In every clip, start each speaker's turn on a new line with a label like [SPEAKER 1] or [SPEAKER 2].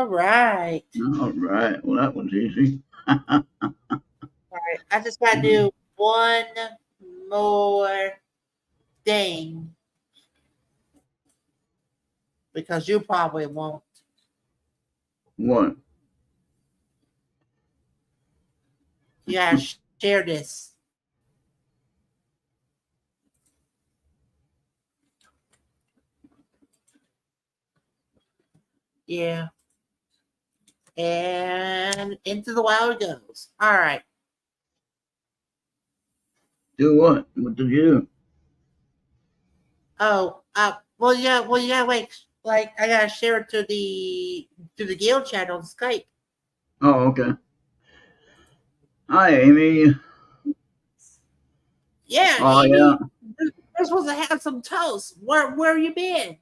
[SPEAKER 1] All right.
[SPEAKER 2] All right. Well, that was easy.
[SPEAKER 1] All right. I just got to do one more thing because you probably won't.
[SPEAKER 2] What?
[SPEAKER 1] You got to share this. Yeah. And into the wild it goes. All right.
[SPEAKER 2] Do what? What did you do?
[SPEAKER 1] Oh, well, yeah. Like, I gotta share it to the guild chat on Skype.
[SPEAKER 2] Oh, okay. Hi, Amy.
[SPEAKER 1] Yeah,
[SPEAKER 2] Oh, yeah.
[SPEAKER 1] Amy, we're supposed to have some toast. Where you been?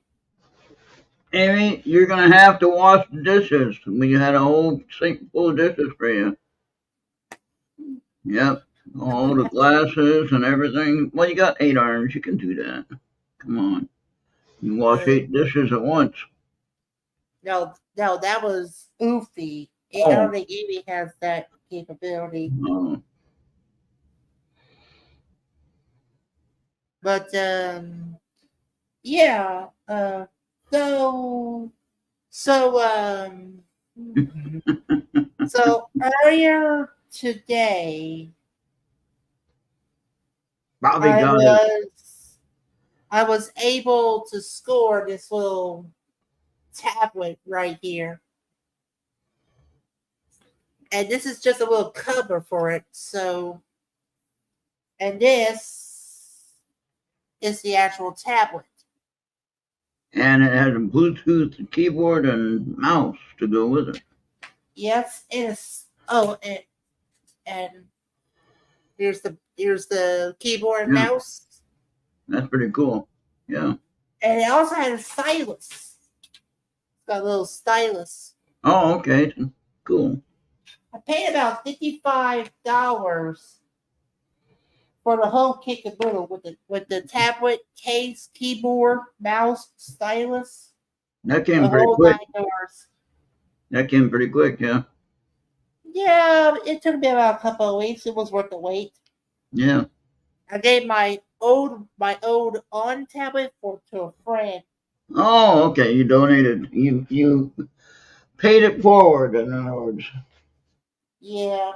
[SPEAKER 2] Amy, you're going to have to wash the dishes. We had a whole sink full of dishes for you. Yep. All the glasses and everything. Well, you got 8 arms. You can do that. Come on. You wash 8 dishes at once.
[SPEAKER 1] No, that was Oofy. I don't
[SPEAKER 2] Oh.
[SPEAKER 1] think Amy has that capability.
[SPEAKER 2] Oh.
[SPEAKER 1] But yeah. So so so earlier today,
[SPEAKER 2] Bobby
[SPEAKER 1] I
[SPEAKER 2] got it.
[SPEAKER 1] was able to score this little tablet right here. And this is just a little cover for it. So, and this is the actual tablet.
[SPEAKER 2] And it has a Bluetooth keyboard and mouse to go with it.
[SPEAKER 1] Yes, it is. Oh, and here's the keyboard and
[SPEAKER 2] Yeah,
[SPEAKER 1] mouse.
[SPEAKER 2] that's pretty cool. Yeah.
[SPEAKER 1] And it also has a stylus. It's got a little stylus.
[SPEAKER 2] Oh, okay. Cool.
[SPEAKER 1] I paid about $55 for the whole kit and caboodle with the tablet, case, keyboard, mouse, stylus,
[SPEAKER 2] That
[SPEAKER 1] the
[SPEAKER 2] came pretty
[SPEAKER 1] whole
[SPEAKER 2] quick.
[SPEAKER 1] 9 yards.
[SPEAKER 2] That came pretty quick, yeah.
[SPEAKER 1] Yeah, it took me about a couple of weeks. It was worth the wait.
[SPEAKER 2] Yeah.
[SPEAKER 1] I gave my old on tablet to a friend.
[SPEAKER 2] Oh, okay. You donated. You paid it forward, in other words.
[SPEAKER 1] Yeah,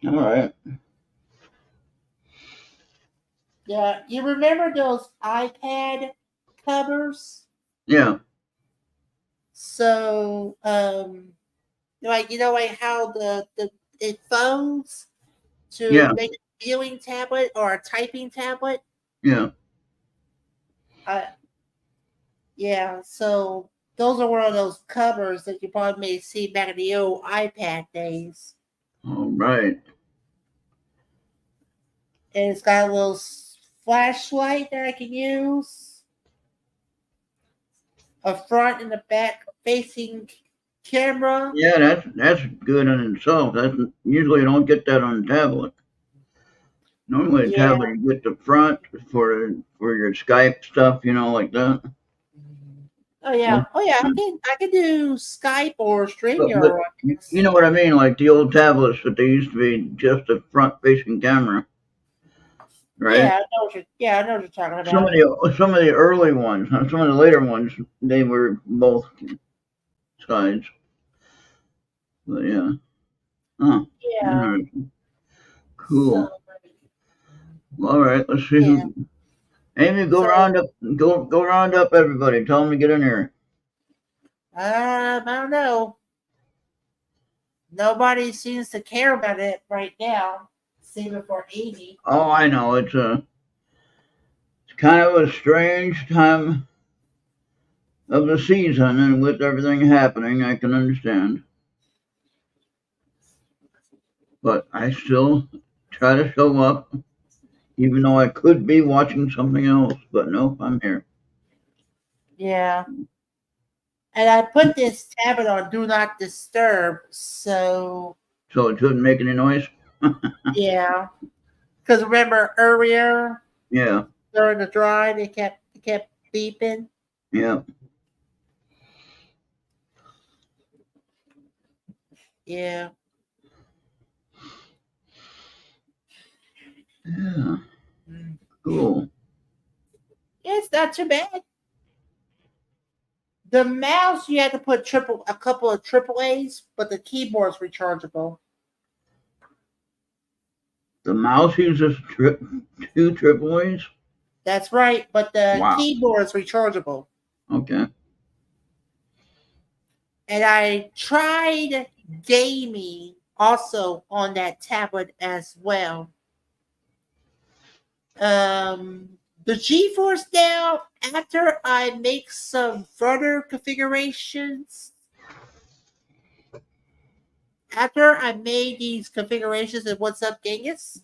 [SPEAKER 2] All right.
[SPEAKER 1] yeah. You remember those iPad covers?
[SPEAKER 2] Yeah.
[SPEAKER 1] So, like how the it phones to
[SPEAKER 2] Yeah.
[SPEAKER 1] make a viewing tablet or a typing tablet.
[SPEAKER 2] Yeah.
[SPEAKER 1] Uh, yeah. So those are one of those covers that you probably may see back in the old iPad days.
[SPEAKER 2] All right.
[SPEAKER 1] And it's got a little flashlight that I can use, a front and a back facing camera.
[SPEAKER 2] Yeah, that's good in itself. That's usually you don't get that on a tablet. Normally, a
[SPEAKER 1] Yeah.
[SPEAKER 2] tablet you get the front for your Skype stuff, like that.
[SPEAKER 1] Oh yeah. Oh yeah. I can do Skype or
[SPEAKER 2] But
[SPEAKER 1] StreamYard.
[SPEAKER 2] you know what I mean, like the old tablets that they used to be just a front-facing camera, right?
[SPEAKER 1] Yeah, I know what you're talking
[SPEAKER 2] Some of
[SPEAKER 1] about.
[SPEAKER 2] the early ones, some of the later ones, they were both sides. But yeah, huh?
[SPEAKER 1] Yeah.
[SPEAKER 2] Interesting.
[SPEAKER 1] So
[SPEAKER 2] Cool. All right, let's see
[SPEAKER 1] yeah.
[SPEAKER 2] who. Amy, go
[SPEAKER 1] So
[SPEAKER 2] round up, go round up everybody. Tell them to get in here.
[SPEAKER 1] I don't know. Nobody seems to care about it right now. Save it for Amy.
[SPEAKER 2] Oh, I know it's kind of a strange time of the season, and with everything happening, I can understand. But I still try to show up, even though I could be watching something else. But nope, I'm here.
[SPEAKER 1] Yeah. And I put this tablet on Do Not Disturb. So
[SPEAKER 2] So it shouldn't make any noise.
[SPEAKER 1] yeah. Because remember earlier
[SPEAKER 2] Yeah,
[SPEAKER 1] during the drive, it kept beeping.
[SPEAKER 2] yeah.
[SPEAKER 1] Yeah.
[SPEAKER 2] Yeah.
[SPEAKER 1] Mm.
[SPEAKER 2] Cool.
[SPEAKER 1] It's not too bad. The mouse you had to put a couple of triple A's, but the keyboard's rechargeable.
[SPEAKER 2] The mouse uses two AAAs?
[SPEAKER 1] That's right, but the
[SPEAKER 2] Wow.
[SPEAKER 1] keyboard's rechargeable.
[SPEAKER 2] Okay.
[SPEAKER 1] And I tried gaming also on that tablet as well. The GeForce now, after I make some further configurations, after I made these configurations and what's up, Genghis,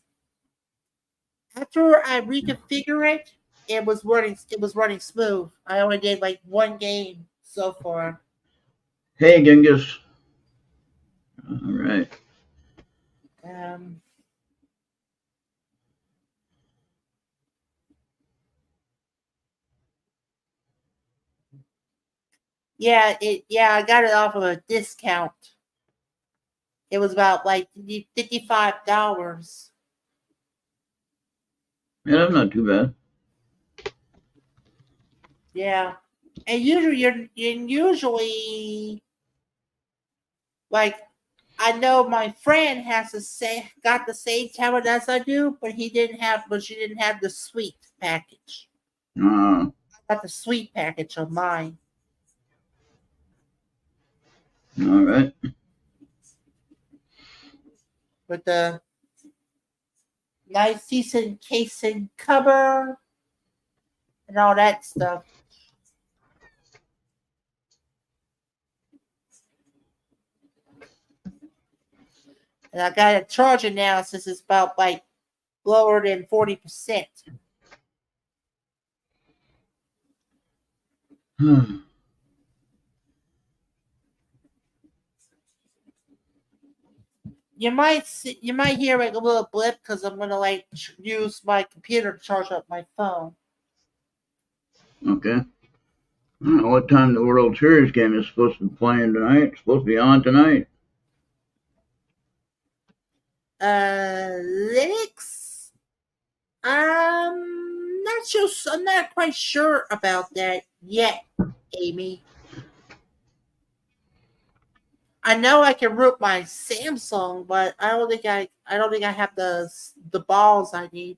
[SPEAKER 1] after I reconfigure it, it was running smooth. I only did like one game so far.
[SPEAKER 2] Hey, Genghis. All right.
[SPEAKER 1] Um, yeah, I got it off of a discount. It was about like $55.
[SPEAKER 2] Yeah, that's not too bad.
[SPEAKER 1] Yeah, and usually like I know my friend got the same tablet as I do, but she didn't have the sweet package.
[SPEAKER 2] Uh,
[SPEAKER 1] I got the sweet package on mine.
[SPEAKER 2] all right.
[SPEAKER 1] With the nice decent casing cover and all that stuff. And I got it charging now since it's about like lower than 40%. You might hear like a little blip because I'm gonna like use my computer to charge up my phone.
[SPEAKER 2] Okay. I don't know what time the World Series game is supposed to be playing tonight. It's supposed to be on tonight.
[SPEAKER 1] Linux. Not sure. I'm not quite sure about that yet, Amy. I know I can root my Samsung, but I don't think I have the balls I need.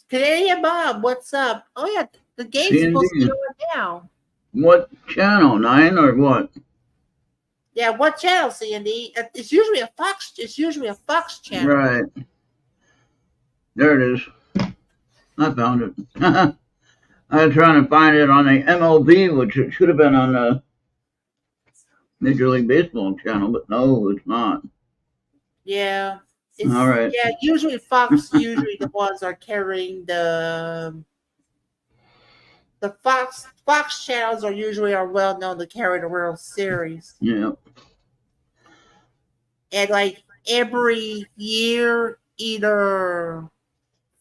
[SPEAKER 1] Canadian Bob, what's up? Oh yeah, the game's supposed to be
[SPEAKER 2] CND.
[SPEAKER 1] on now.
[SPEAKER 2] What channel? 9 or what?
[SPEAKER 1] Yeah, what channel, CND? It's usually a Fox. It's usually a Fox channel.
[SPEAKER 2] Right. There it is. I found it. I was trying to find it on the MLB, which it should have been on the Major League Baseball channel, but no, it's not.
[SPEAKER 1] Yeah.
[SPEAKER 2] All right.
[SPEAKER 1] Yeah, usually Fox usually the ones are carrying the Fox channels are well known to carry the World Series.
[SPEAKER 2] Yeah.
[SPEAKER 1] And like every year either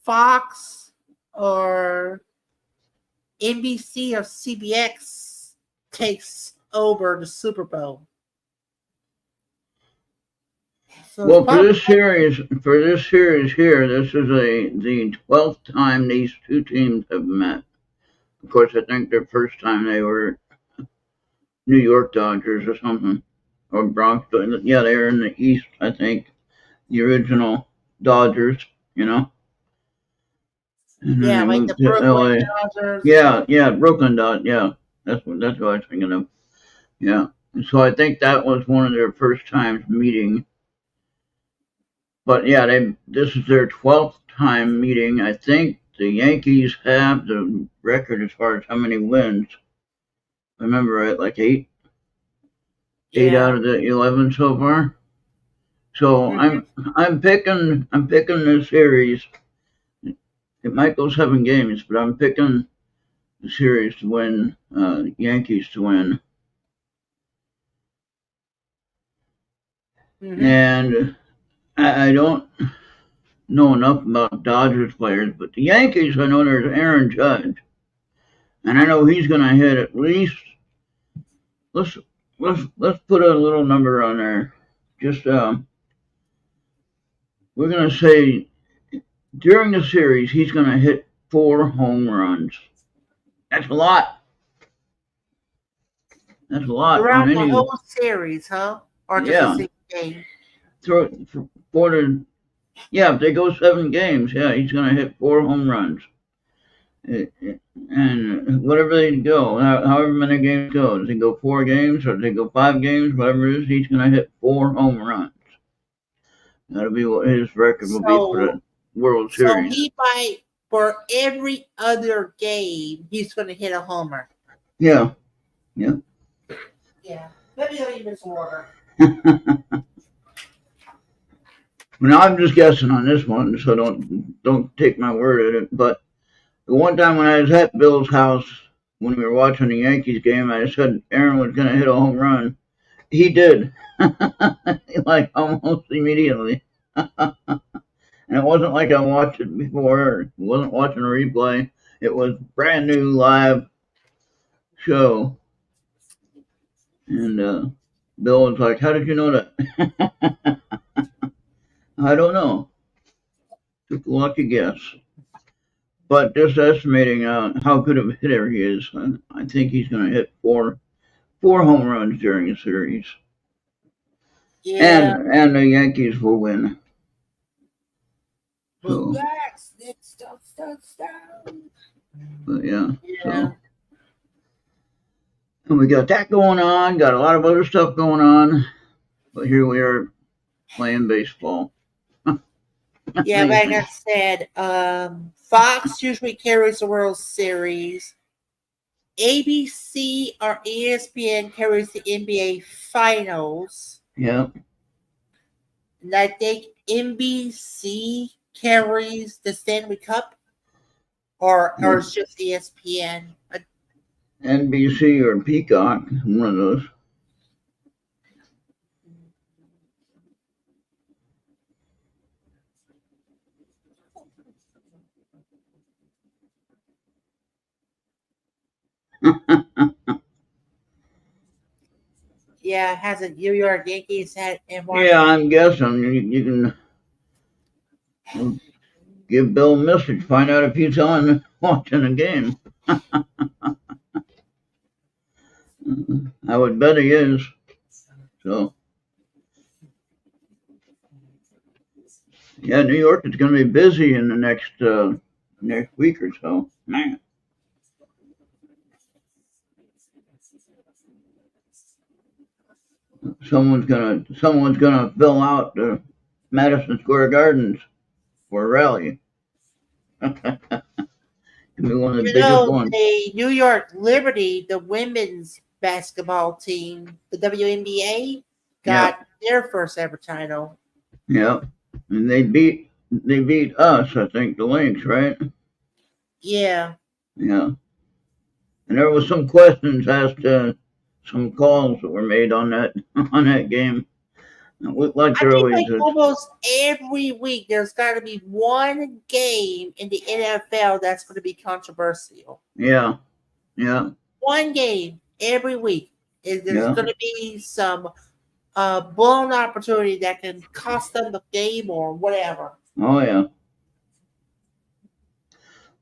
[SPEAKER 1] Fox or NBC or CBX takes over the Super Bowl. So
[SPEAKER 2] Well, for this series here, this is the 12th time these two teams have met. Of course, I think their first time they were New York Dodgers or something, or Bronx. Yeah, they were in the East, I think. The original Dodgers, you know. And then
[SPEAKER 1] yeah,
[SPEAKER 2] they
[SPEAKER 1] like the
[SPEAKER 2] moved to
[SPEAKER 1] Brooklyn
[SPEAKER 2] LA.
[SPEAKER 1] Dodgers.
[SPEAKER 2] Yeah, Brooklyn Dodgers. Yeah, that's what I was thinking of. Yeah, and so I think that was one of their first times meeting. But yeah, this is their 12th time meeting. I think the Yankees have the record as far as how many wins. I remember right, like eight out of the 11 so far. So I'm picking the series. It might go 7 games, but I'm picking the series to win. Yankees to win. And I don't know enough about Dodgers players, but the Yankees, I know there's Aaron Judge, and I know he's going to hit at least. let's put a little number on there. Just we're gonna say during the series he's gonna hit 4 home runs. That's a lot. That's a lot on
[SPEAKER 1] Throughout the
[SPEAKER 2] any.
[SPEAKER 1] whole series, huh? Or just a
[SPEAKER 2] Yeah.
[SPEAKER 1] single game?
[SPEAKER 2] For the yeah, if they go 7 games, yeah, he's gonna hit 4 home runs. And whatever they go, however many games go, does he go 4 games or does he go 5 games, whatever it is, he's gonna hit 4 home runs. That'll be what his record will be for the World
[SPEAKER 1] So
[SPEAKER 2] Series.
[SPEAKER 1] he might, for every other game, he's going to hit a homer.
[SPEAKER 2] Yeah.
[SPEAKER 1] Yeah. Let me leave this water.
[SPEAKER 2] Now I'm just guessing on this one, so don't take my word at it. But the one time when I was at Bill's house when we were watching the Yankees game, I said Aaron was going to hit a home run. He did, like almost immediately. And it wasn't like I watched it before. It wasn't watching a replay. It was brand new live show. And Bill was like, "How did you know that?" I don't know. Took a lucky guess. But just estimating how good of a hitter he is, I think he's going to hit four home runs during the series.
[SPEAKER 1] Yeah.
[SPEAKER 2] And the Yankees will win.
[SPEAKER 1] So.
[SPEAKER 2] But yeah. So. And we got that going on, got a lot of other stuff going on. But here we are playing baseball.
[SPEAKER 1] Yeah, like I said, Fox usually carries the World Series. ABC or ESPN carries the NBA Finals.
[SPEAKER 2] Yeah.
[SPEAKER 1] And I think NBC carries the Stanley Cup, or it's just ESPN.
[SPEAKER 2] NBC or Peacock, one of those.
[SPEAKER 1] Yeah, hasn't New York Yankees had in Washington?
[SPEAKER 2] Yeah, I'm guessing you can give Bill a message, find out if he's on watching a game. I would bet he is. So, yeah, New York is going to be busy in the next week or so. Man. Someone's gonna fill out the Madison Square Gardens for a rally. Can be one of the biggest ones.
[SPEAKER 1] The New York Liberty, the women's basketball team, the WNBA, got their first ever title.
[SPEAKER 2] Yeah, and they beat us, I think, the Lynx, right?
[SPEAKER 1] Yeah.
[SPEAKER 2] Yeah. And there was some questions asked to some calls that were made on that game. Like
[SPEAKER 1] I think almost every week there's got to be one game in the NFL that's going to be controversial.
[SPEAKER 2] Yeah.
[SPEAKER 1] One game every week. There's going to be some blown opportunity that can cost them the game or whatever.
[SPEAKER 2] Oh, yeah.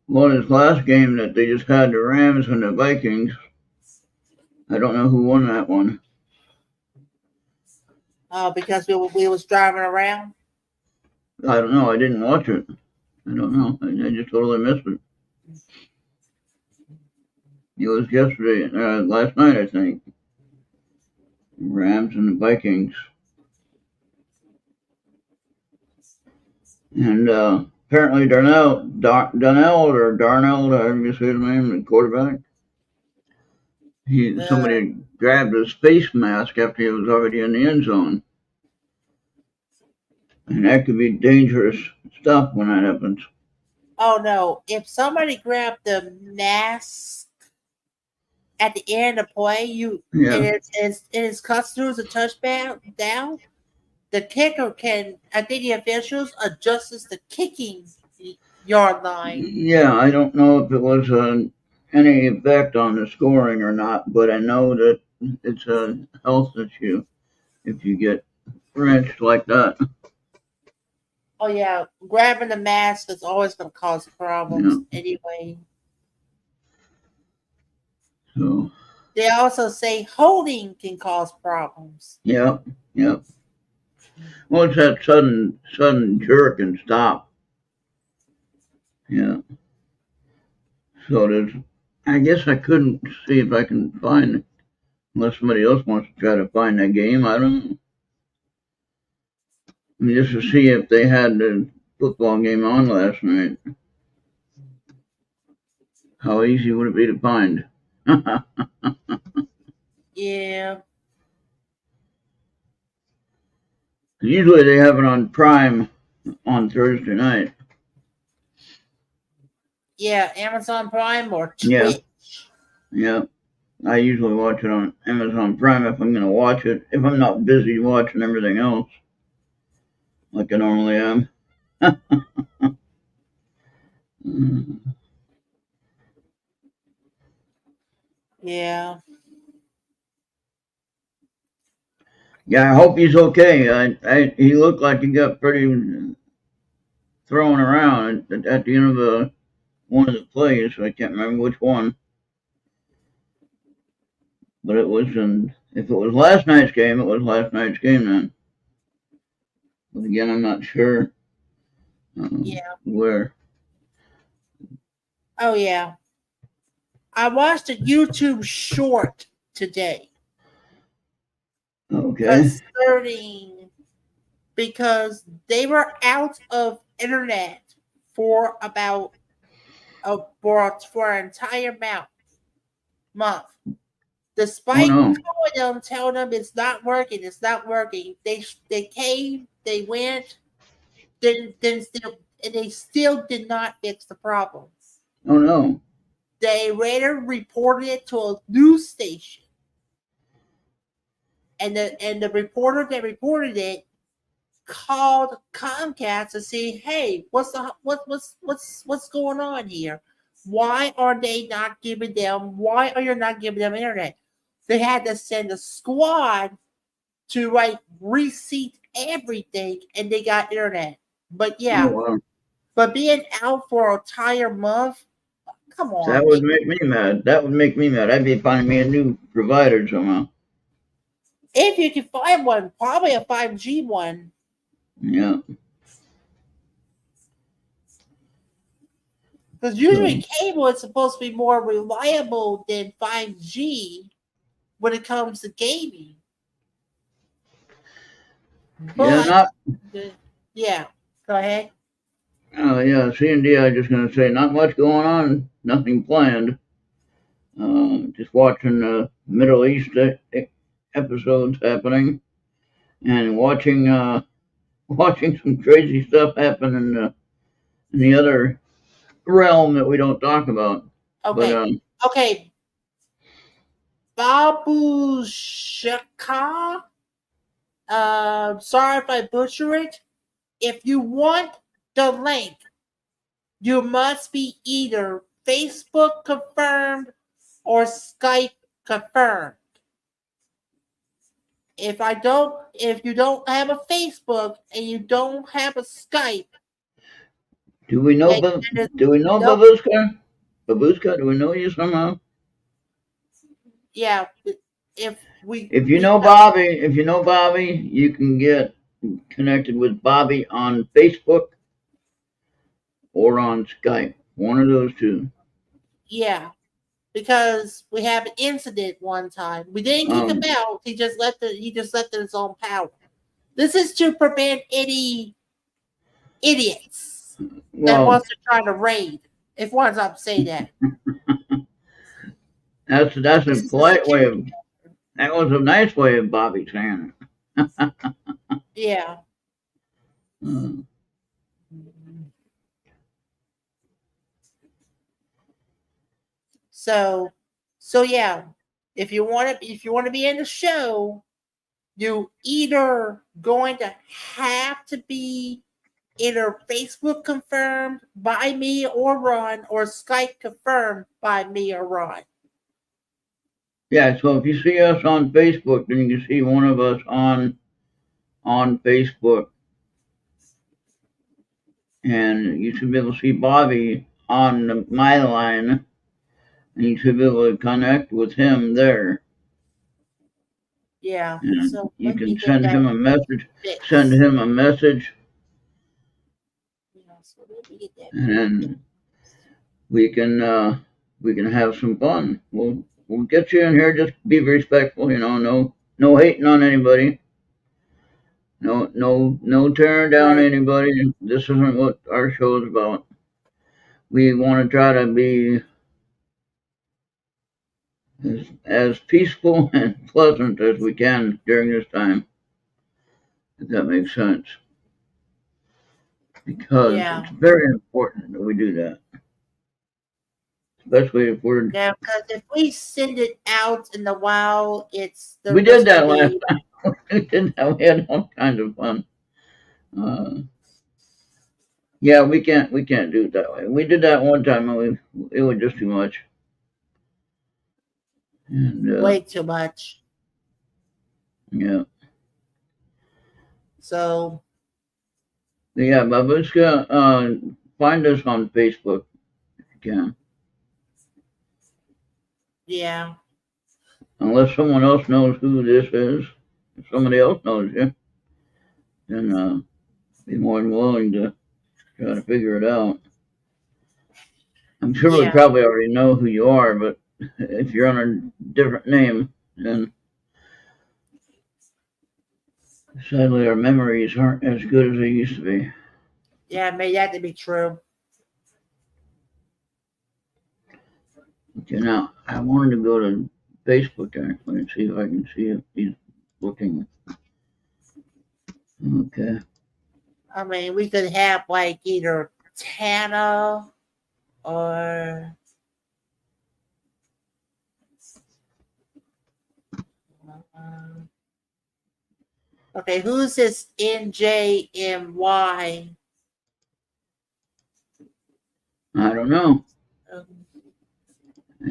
[SPEAKER 2] Well, this last game that they just had, the Rams and the Vikings, I don't know who won that one.
[SPEAKER 1] Because we was driving around?
[SPEAKER 2] I don't know. I didn't watch it. I don't know. I just totally missed it. It was yesterday, last night, I think. Rams and the Vikings. And apparently Darnell, however you say his name, the quarterback, somebody grabbed his face mask after he was already in the end zone. And that could be dangerous stuff when that happens.
[SPEAKER 1] Oh, no. If somebody grabbed the mask at the end of play, it is constitutes a touchdown down, the kicker can, I think the officials adjust the kicking yard line.
[SPEAKER 2] Yeah, I don't know if it was any effect on the scoring or not, but I know that it's a health issue if you get wrenched like that.
[SPEAKER 1] Oh yeah, grabbing the mask is always going to cause problems
[SPEAKER 2] Yeah.
[SPEAKER 1] anyway.
[SPEAKER 2] So.
[SPEAKER 1] They also say holding can cause problems.
[SPEAKER 2] Yeah. Yeah. Well, it's that sudden jerk and stop. Yeah. So there's. I guess I couldn't see if I can find, unless somebody else wants to try to find that game. I don't know. I mean, just to see if they had the football game on last night. How easy would it be to find?
[SPEAKER 1] Yeah.
[SPEAKER 2] Usually they have it on Prime on Thursday night.
[SPEAKER 1] Yeah, Amazon Prime or
[SPEAKER 2] Yeah.
[SPEAKER 1] Twitch.
[SPEAKER 2] Yeah. I usually watch it on Amazon Prime if I'm going to watch it. If I'm not busy watching everything else, like I normally am.
[SPEAKER 1] Yeah.
[SPEAKER 2] Yeah, I hope he's okay. He looked like he got pretty thrown around at the end of one of the plays. I can't remember which one, but it was in. If it was last night's game, it was last night's game then. But again, I'm not sure where.
[SPEAKER 1] Oh yeah. I watched a YouTube short today
[SPEAKER 2] Okay.
[SPEAKER 1] concerning because they were out of internet for about for an entire month.
[SPEAKER 2] Oh
[SPEAKER 1] Despite
[SPEAKER 2] no.
[SPEAKER 1] telling them it's not working, they came, they went, then still, and they still did not fix the problem.
[SPEAKER 2] Oh no.
[SPEAKER 1] They later reported it to a news station, and the reporter that reported it called Comcast to see, hey, what's going on here? Why are they not giving them? Why are you not giving them internet? They had to send a squad to reseat everything, and they got internet. But
[SPEAKER 2] Oh
[SPEAKER 1] yeah,
[SPEAKER 2] wow.
[SPEAKER 1] but being out for an entire month, come
[SPEAKER 2] That
[SPEAKER 1] on, man.
[SPEAKER 2] would make me mad. That would make me mad. I'd be finding me a new provider somehow.
[SPEAKER 1] If you can find one, probably a 5G one.
[SPEAKER 2] Yeah.
[SPEAKER 1] Because
[SPEAKER 2] So.
[SPEAKER 1] usually cable is supposed to be more reliable than 5G when it comes to gaming.
[SPEAKER 2] Yeah.
[SPEAKER 1] But
[SPEAKER 2] Not.
[SPEAKER 1] yeah, go ahead.
[SPEAKER 2] Oh yeah. C&D. I just gonna say not much going on. Nothing planned. Just watching the Middle East episodes happening, and watching some crazy stuff happen in the other realm that we don't talk about. But
[SPEAKER 1] Okay. Okay. Babu Shaka. Sorry if I butcher it. If you want the link, you must be either Facebook confirmed or Skype confirmed. If you don't have a Facebook and you don't have a Skype,
[SPEAKER 2] do we know?
[SPEAKER 1] and
[SPEAKER 2] Do we know
[SPEAKER 1] nope,
[SPEAKER 2] Babushka? Babushka? Do we know you somehow?
[SPEAKER 1] yeah, if we
[SPEAKER 2] If you
[SPEAKER 1] we
[SPEAKER 2] know Bobby, you can get connected with Bobby on Facebook or on Skype. One of those two.
[SPEAKER 1] yeah, because we had an incident one time. We didn't kick him
[SPEAKER 2] Um,
[SPEAKER 1] out. He just left in his own power. This is to prevent any idiots that
[SPEAKER 2] well,
[SPEAKER 1] wants to try to raid. If one's up say that.
[SPEAKER 2] that's a
[SPEAKER 1] This is a
[SPEAKER 2] polite way of.
[SPEAKER 1] security.
[SPEAKER 2] That was a nice way of Bobby saying it.
[SPEAKER 1] Yeah.
[SPEAKER 2] Uh,
[SPEAKER 1] So yeah, if you want to be in the show, you either going to have to be either Facebook confirmed by me or Ron or Skype confirmed by me or Ron.
[SPEAKER 2] Yeah, so if you see us on Facebook, then you can see one of us on Facebook, and you should be able to see Bobby on my line, and you should be able to connect with him there.
[SPEAKER 1] Yeah.
[SPEAKER 2] And
[SPEAKER 1] So
[SPEAKER 2] you
[SPEAKER 1] let me
[SPEAKER 2] can
[SPEAKER 1] get
[SPEAKER 2] send
[SPEAKER 1] that
[SPEAKER 2] him a message. Send
[SPEAKER 1] fixed.
[SPEAKER 2] him a message,
[SPEAKER 1] Yeah, so let me get that
[SPEAKER 2] and
[SPEAKER 1] fixed.
[SPEAKER 2] then we can have some fun. We'll get you in here. Just be respectful. No hating on anybody. No tearing down
[SPEAKER 1] Right.
[SPEAKER 2] anybody. This isn't what our show is about. We want to try to be as peaceful and pleasant as we can during this time, if that makes sense. Because
[SPEAKER 1] Yeah.
[SPEAKER 2] it's very important that we do that, especially if we're.
[SPEAKER 1] Now, because if we send it out in the wild,
[SPEAKER 2] We
[SPEAKER 1] there's
[SPEAKER 2] did
[SPEAKER 1] going to
[SPEAKER 2] that last
[SPEAKER 1] be
[SPEAKER 2] time. We did that. We had all kinds of fun. Uh, yeah, we can't do it that way. We did that one time, and it was just too much. And
[SPEAKER 1] way too much.
[SPEAKER 2] yeah,
[SPEAKER 1] So
[SPEAKER 2] yeah, Babushka, find us on Facebook if you can.
[SPEAKER 1] yeah,
[SPEAKER 2] Unless someone else knows who this is, if somebody else knows you, then be more than willing to try to figure it out. I'm sure we
[SPEAKER 1] yeah,
[SPEAKER 2] probably already know who you are, but if you're on a different name, then sadly our memories aren't as good as they used to be.
[SPEAKER 1] yeah. May that to be true.
[SPEAKER 2] Okay, now I wanted to go to Facebook actually and see if I can see if he's looking. Okay.
[SPEAKER 1] I mean, we could have like either Tana or uh, okay, who's this NJMY?
[SPEAKER 2] I don't know.
[SPEAKER 1] Um,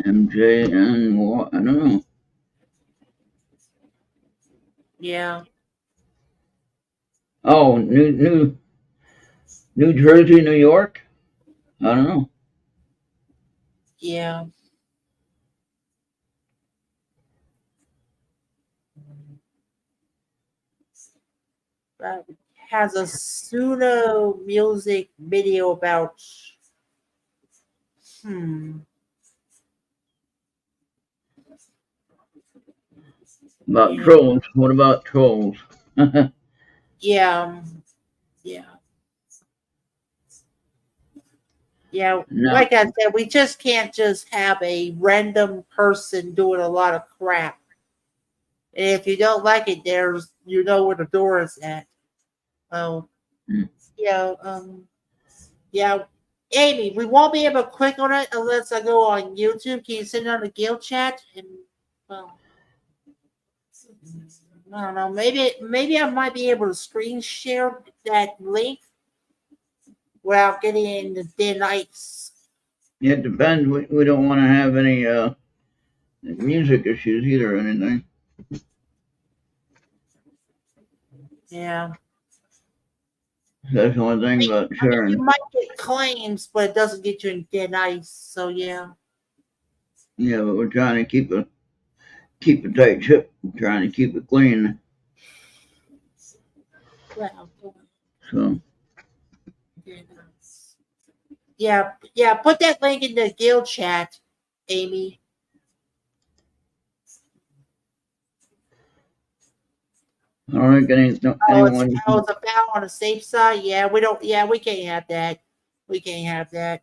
[SPEAKER 2] MJ and what? I don't know.
[SPEAKER 1] yeah,
[SPEAKER 2] Oh, New Jersey, New York. I don't know.
[SPEAKER 1] yeah. That has a pseudo music video about hmm.
[SPEAKER 2] About
[SPEAKER 1] Yeah,
[SPEAKER 2] trolls. What about trolls?
[SPEAKER 1] yeah, yeah. Yeah,
[SPEAKER 2] No.
[SPEAKER 1] like I said, we just can't just have a random person doing a lot of crap. And if you don't like it, you know where the door is at. Oh, yeah, yeah. Amy, we won't be able to click on it unless I go on YouTube. Can you send it on the guild chat? And well, I don't know. Maybe I might be able to screen share that link without getting the denies.
[SPEAKER 2] It depends. We don't want to have any music issues either or anything.
[SPEAKER 1] Yeah.
[SPEAKER 2] That's the only thing about
[SPEAKER 1] I mean, you
[SPEAKER 2] sharing.
[SPEAKER 1] might get claims, but it doesn't get you in dead ice. So yeah.
[SPEAKER 2] Yeah, but we're trying to keep a tight ship. We're trying to keep it clean.
[SPEAKER 1] Well,
[SPEAKER 2] So
[SPEAKER 1] yeah, yeah. Put that link in the guild chat, Amy.
[SPEAKER 2] I don't think anyone.
[SPEAKER 1] It's about on the safe side. Yeah, we don't. Yeah, we can't have that. We can't have that.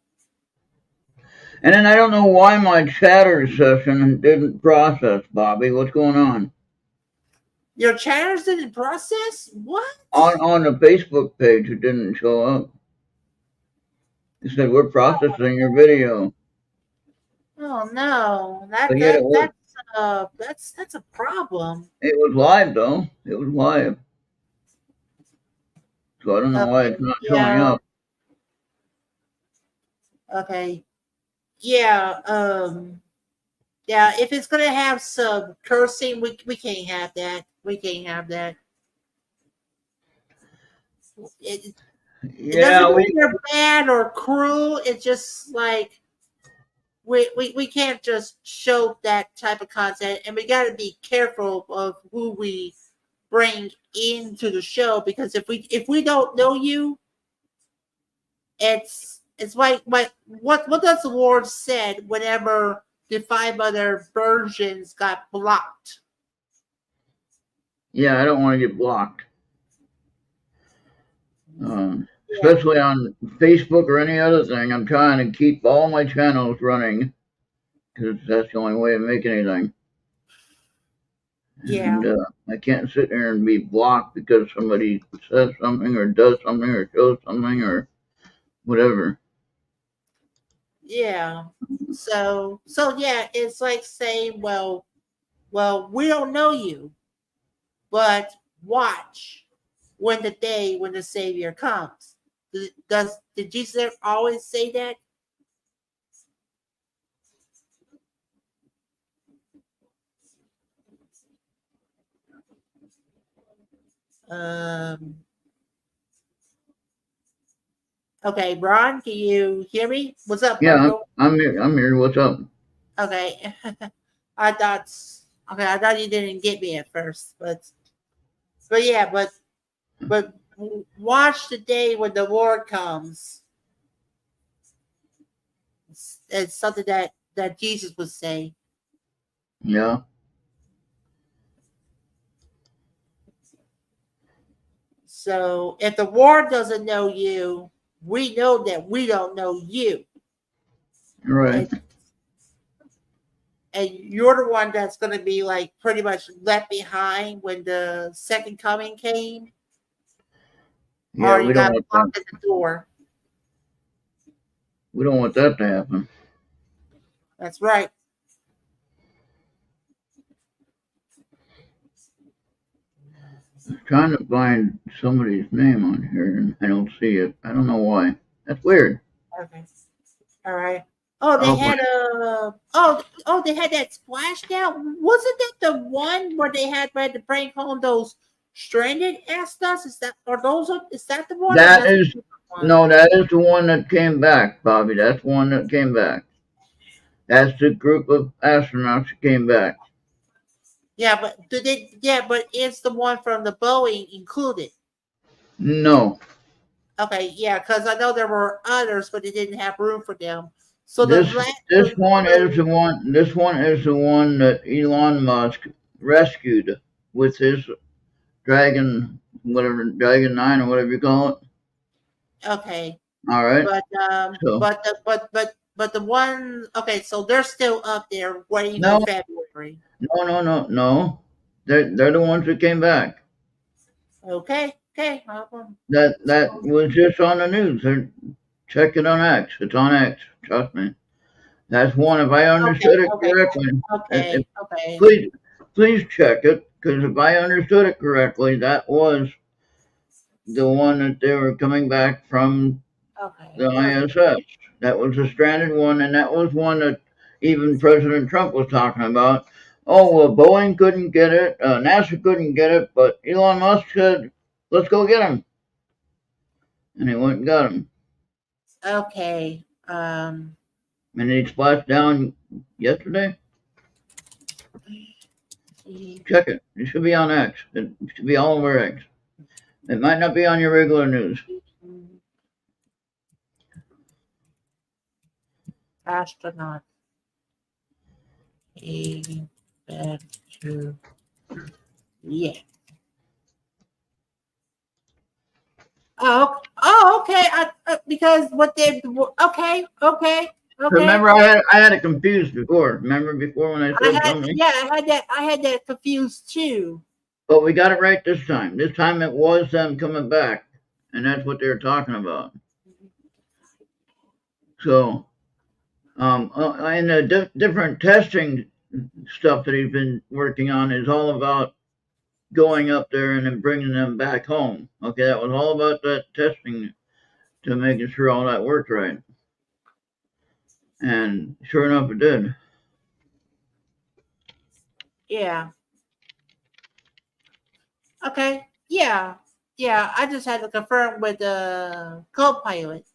[SPEAKER 2] And then I don't know why my chatter session didn't process, Bobby. What's going on?
[SPEAKER 1] Your chatters didn't process. What?
[SPEAKER 2] On the Facebook page, it didn't show up. It said we're processing your video,
[SPEAKER 1] Oh no,
[SPEAKER 2] but yet it was.
[SPEAKER 1] that's a problem.
[SPEAKER 2] It was live though. It was live, so I don't know why
[SPEAKER 1] Okay,
[SPEAKER 2] it's not showing
[SPEAKER 1] yeah,
[SPEAKER 2] up.
[SPEAKER 1] okay, yeah. Yeah, if it's gonna have some cursing, we can't have that. We can't have that. It doesn't
[SPEAKER 2] Yeah,
[SPEAKER 1] mean they're bad or cruel. It's just like we can't just show that type of content, and we got to be careful of who we bring into the show, because if we don't know you, it's like what does the Lord said whenever the 5 other versions got blocked?
[SPEAKER 2] yeah, I don't want to get blocked.
[SPEAKER 1] Yeah.
[SPEAKER 2] Especially on Facebook or any other thing. I'm trying to keep all my channels running because that's the only way to make anything.
[SPEAKER 1] Yeah.
[SPEAKER 2] And I can't sit there and be blocked because somebody says something or does something or shows something or whatever.
[SPEAKER 1] Yeah. So yeah, it's like saying, well, we don't know you, but watch when the Savior comes. Did Jesus always say that? Um. Okay, Ron, can you hear me? What's up,
[SPEAKER 2] Yeah,
[SPEAKER 1] Marco?
[SPEAKER 2] I'm here. I'm here. What's up?
[SPEAKER 1] Okay. I thought I thought you didn't get me at first, but yeah, but watch the day when the Lord comes. It's something that Jesus would say.
[SPEAKER 2] Yeah,
[SPEAKER 1] So if the Lord doesn't know you, we know that we don't know you,
[SPEAKER 2] right.
[SPEAKER 1] and and you're the one that's going to be like pretty much left behind when the second coming came,
[SPEAKER 2] Yeah,
[SPEAKER 1] or you
[SPEAKER 2] we don't
[SPEAKER 1] got
[SPEAKER 2] want that.
[SPEAKER 1] blocked at the door.
[SPEAKER 2] We don't want that to happen.
[SPEAKER 1] That's right.
[SPEAKER 2] I'm trying to find somebody's name on here and I don't see it. I don't know why. That's weird.
[SPEAKER 1] Okay. All right. Oh, they
[SPEAKER 2] I'll
[SPEAKER 1] had
[SPEAKER 2] find.
[SPEAKER 1] they had that splashdown. Wasn't that the one where they had to bring home those stranded astronauts? Is that the one, or
[SPEAKER 2] That
[SPEAKER 1] that's
[SPEAKER 2] is
[SPEAKER 1] the one?
[SPEAKER 2] no, that is the one that came back, Bobby. That's the one that came back. That's the group of astronauts that came back.
[SPEAKER 1] Yeah, but did they? Yeah, but it's the one from the Boeing included.
[SPEAKER 2] No,
[SPEAKER 1] Okay, yeah, because I know there were others, but they didn't have room for them. So the
[SPEAKER 2] this
[SPEAKER 1] last,
[SPEAKER 2] this one is the one. This one is the one that Elon Musk rescued with his Dragon, whatever Dragon 9 or whatever you call it.
[SPEAKER 1] okay,
[SPEAKER 2] All right.
[SPEAKER 1] but
[SPEAKER 2] So
[SPEAKER 1] but the one, okay, so they're still up there waiting for
[SPEAKER 2] no,
[SPEAKER 1] February.
[SPEAKER 2] no. They're the ones that came back.
[SPEAKER 1] Okay, okay.
[SPEAKER 2] That was just on the news. Check it on X. It's on X. Trust me. That's one. If I
[SPEAKER 1] Okay,
[SPEAKER 2] understood it
[SPEAKER 1] okay,
[SPEAKER 2] correctly, if,
[SPEAKER 1] okay, okay,
[SPEAKER 2] please check it because if I understood it correctly, that was the one that they were coming back from
[SPEAKER 1] okay,
[SPEAKER 2] the
[SPEAKER 1] okay.
[SPEAKER 2] ISS. That was a stranded one, and that was one that even President Trump was talking about. Oh well, Boeing couldn't get it, NASA couldn't get it, but Elon Musk said, "Let's go get him," and he went and got him.
[SPEAKER 1] Okay.
[SPEAKER 2] And he splashed down yesterday. Check it. It should be on X. It should be all over X. It might not be on your regular news.
[SPEAKER 1] Astronaut came back to, yeah. Okay. Because what they, okay.
[SPEAKER 2] Remember, I had it confused before. Remember before when I said something?
[SPEAKER 1] I had that confused too.
[SPEAKER 2] But we got it right this time. This time it was them coming back, and that's what they were talking about. So, and the different testing stuff that he's been working on is all about going up there and then bringing them back home. Okay, that was all about that testing to making sure all that worked right. And sure enough, it did.
[SPEAKER 1] Yeah. Okay. Yeah. Yeah. I just had to confirm with the co-pilot.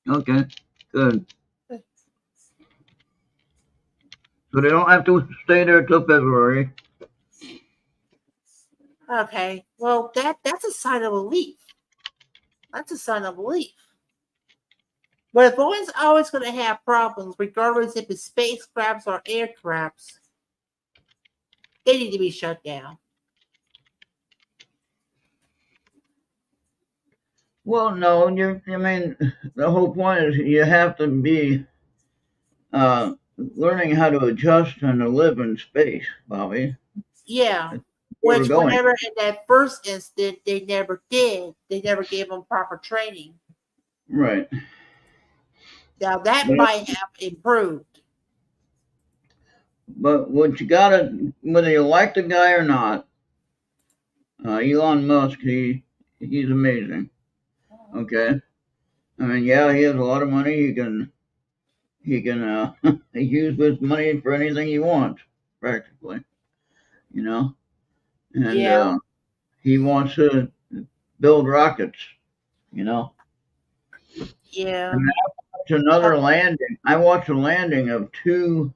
[SPEAKER 2] Okay, good. So they don't have to stay there till February.
[SPEAKER 1] Okay. Well, that's a sign of relief. That's a sign of relief. But if Boeing's always going to have problems, regardless if it's spacecrafts or aircrafts, they need to be shut down.
[SPEAKER 2] Well, no, I mean, the whole point is you have to be learning how to adjust and to live in space, Bobby.
[SPEAKER 1] Yeah.
[SPEAKER 2] That's where we're
[SPEAKER 1] Which,
[SPEAKER 2] going.
[SPEAKER 1] whenever in that first instant, they never did. They never gave them proper training.
[SPEAKER 2] Right.
[SPEAKER 1] Now, that
[SPEAKER 2] But,
[SPEAKER 1] might have improved.
[SPEAKER 2] but what you gotta, whether you like the guy or not, Elon Musk, he's amazing. Okay. I mean, yeah, he has a lot of money. He can use his money for anything he wants, practically. You know, and
[SPEAKER 1] Yeah.
[SPEAKER 2] he wants to build rockets. You know,
[SPEAKER 1] Yeah.
[SPEAKER 2] and I watched another landing. I watched a landing of two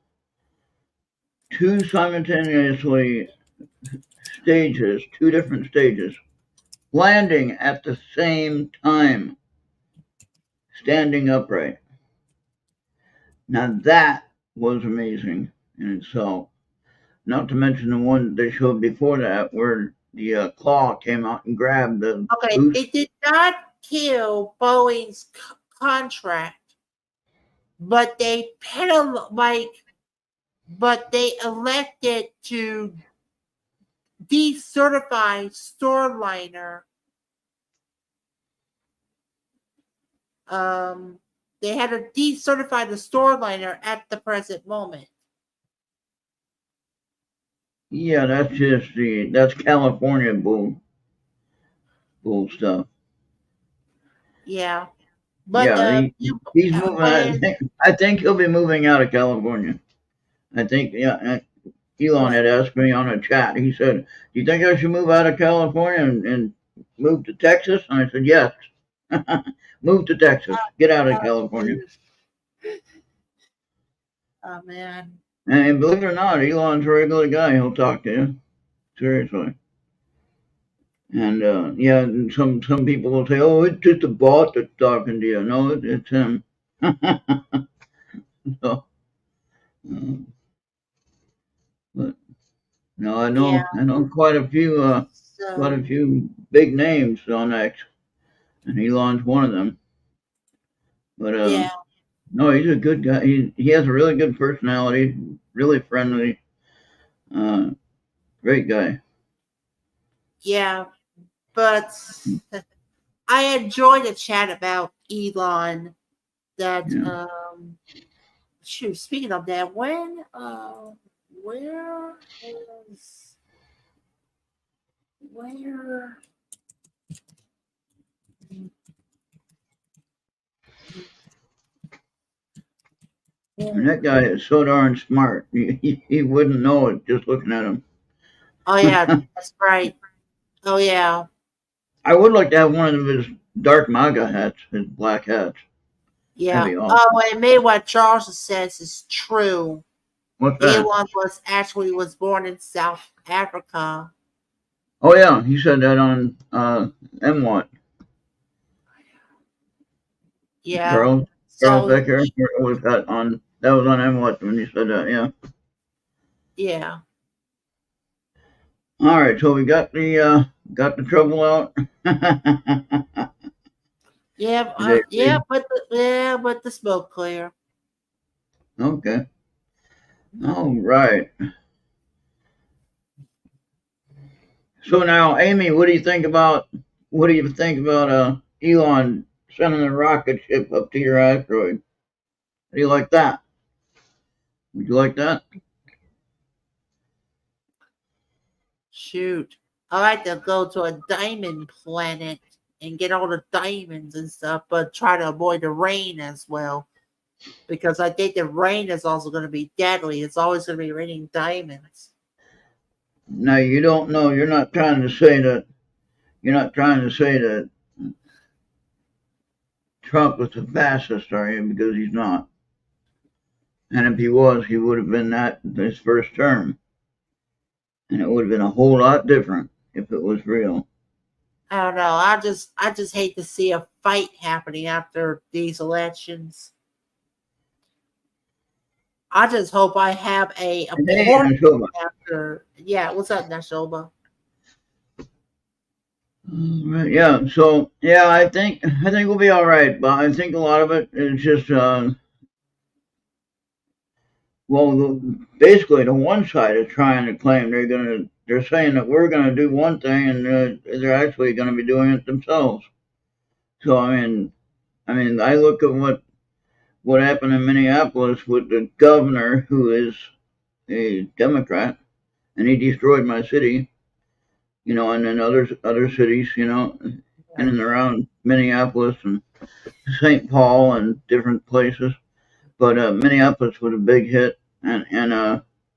[SPEAKER 2] simultaneously stages, two different stages, landing at the same time, standing upright. Now that was amazing in itself. Not to mention the one they showed before that, where the claw came out and grabbed the
[SPEAKER 1] Okay.
[SPEAKER 2] boost.
[SPEAKER 1] It did not kill Boeing's contract, but they but they elected to decertify Starliner. They had to decertify the Starliner at the present moment.
[SPEAKER 2] Yeah, that's California bull stuff.
[SPEAKER 1] Yeah, but
[SPEAKER 2] Yeah, he's moving.
[SPEAKER 1] when
[SPEAKER 2] I think he'll be moving out of California. I think, yeah. Elon
[SPEAKER 1] when
[SPEAKER 2] had asked me on a chat. He said, "Do you think I should move out of California and move to Texas?" And I said, "Yes, move to Texas. Get out of California."
[SPEAKER 1] oh man,
[SPEAKER 2] And believe it or not, Elon's a regular guy. He'll talk to you seriously. And yeah, and some people will say, "Oh, it's just a bot that's talking to you." No, it's him. So, but no,
[SPEAKER 1] yeah.
[SPEAKER 2] I know quite a
[SPEAKER 1] So
[SPEAKER 2] few big names on X, and Elon's one of them. But
[SPEAKER 1] yeah,
[SPEAKER 2] no, he's a good guy. He has a really good personality, really friendly, uh, great guy.
[SPEAKER 1] yeah. But I enjoyed the chat about Elon. That
[SPEAKER 2] Yeah.
[SPEAKER 1] shoot. Speaking of that, where is where?
[SPEAKER 2] And that guy is so darn smart. He wouldn't know it just looking at him.
[SPEAKER 1] Oh yeah, that's right. Oh yeah,
[SPEAKER 2] I would like to have one of his dark MAGA hats, his black hats. That'd
[SPEAKER 1] yeah.
[SPEAKER 2] be awesome.
[SPEAKER 1] Oh, and maybe what Charles says is true.
[SPEAKER 2] What's that?
[SPEAKER 1] Elon was born in South Africa.
[SPEAKER 2] Oh yeah, he said that on M what?
[SPEAKER 1] Yeah.
[SPEAKER 2] Charles
[SPEAKER 1] So
[SPEAKER 2] Becker was that was on M what when you said that? Yeah.
[SPEAKER 1] yeah,
[SPEAKER 2] All right, so we got the trouble out.
[SPEAKER 1] yeah,
[SPEAKER 2] Today.
[SPEAKER 1] but the smoke clear.
[SPEAKER 2] Okay. All right. So now, Amy, what do you think about Elon sending a rocket ship up to your asteroid? How do you like that? Would you like that?
[SPEAKER 1] Shoot, I like to go to a diamond planet and get all the diamonds and stuff, but try to avoid the rain as well. Because I think the rain is also going to be deadly. It's always going to be raining diamonds.
[SPEAKER 2] Now you don't know. You're not trying to say that. You're not trying to say that Trump was a fascist, are you? Because he's not. And if he was, he would have been that his first term, and it would have been a whole lot different if it was real.
[SPEAKER 1] I don't know. I just hate to see a fight happening after these elections. I just hope I have a
[SPEAKER 2] Hey,
[SPEAKER 1] appointment
[SPEAKER 2] Nashoba.
[SPEAKER 1] after. Yeah, what's up, Nashoba?
[SPEAKER 2] Yeah. So yeah, I think we'll be all right. But I think a lot of it is just well, basically the one side is trying to claim they're saying that we're gonna do one thing and they're actually gonna be doing it themselves. So I mean, I look at what happened in Minneapolis with the governor who is a Democrat, and he destroyed my city, and then other cities, in and around Minneapolis and St. Paul and different places. But Minneapolis was a big hit, and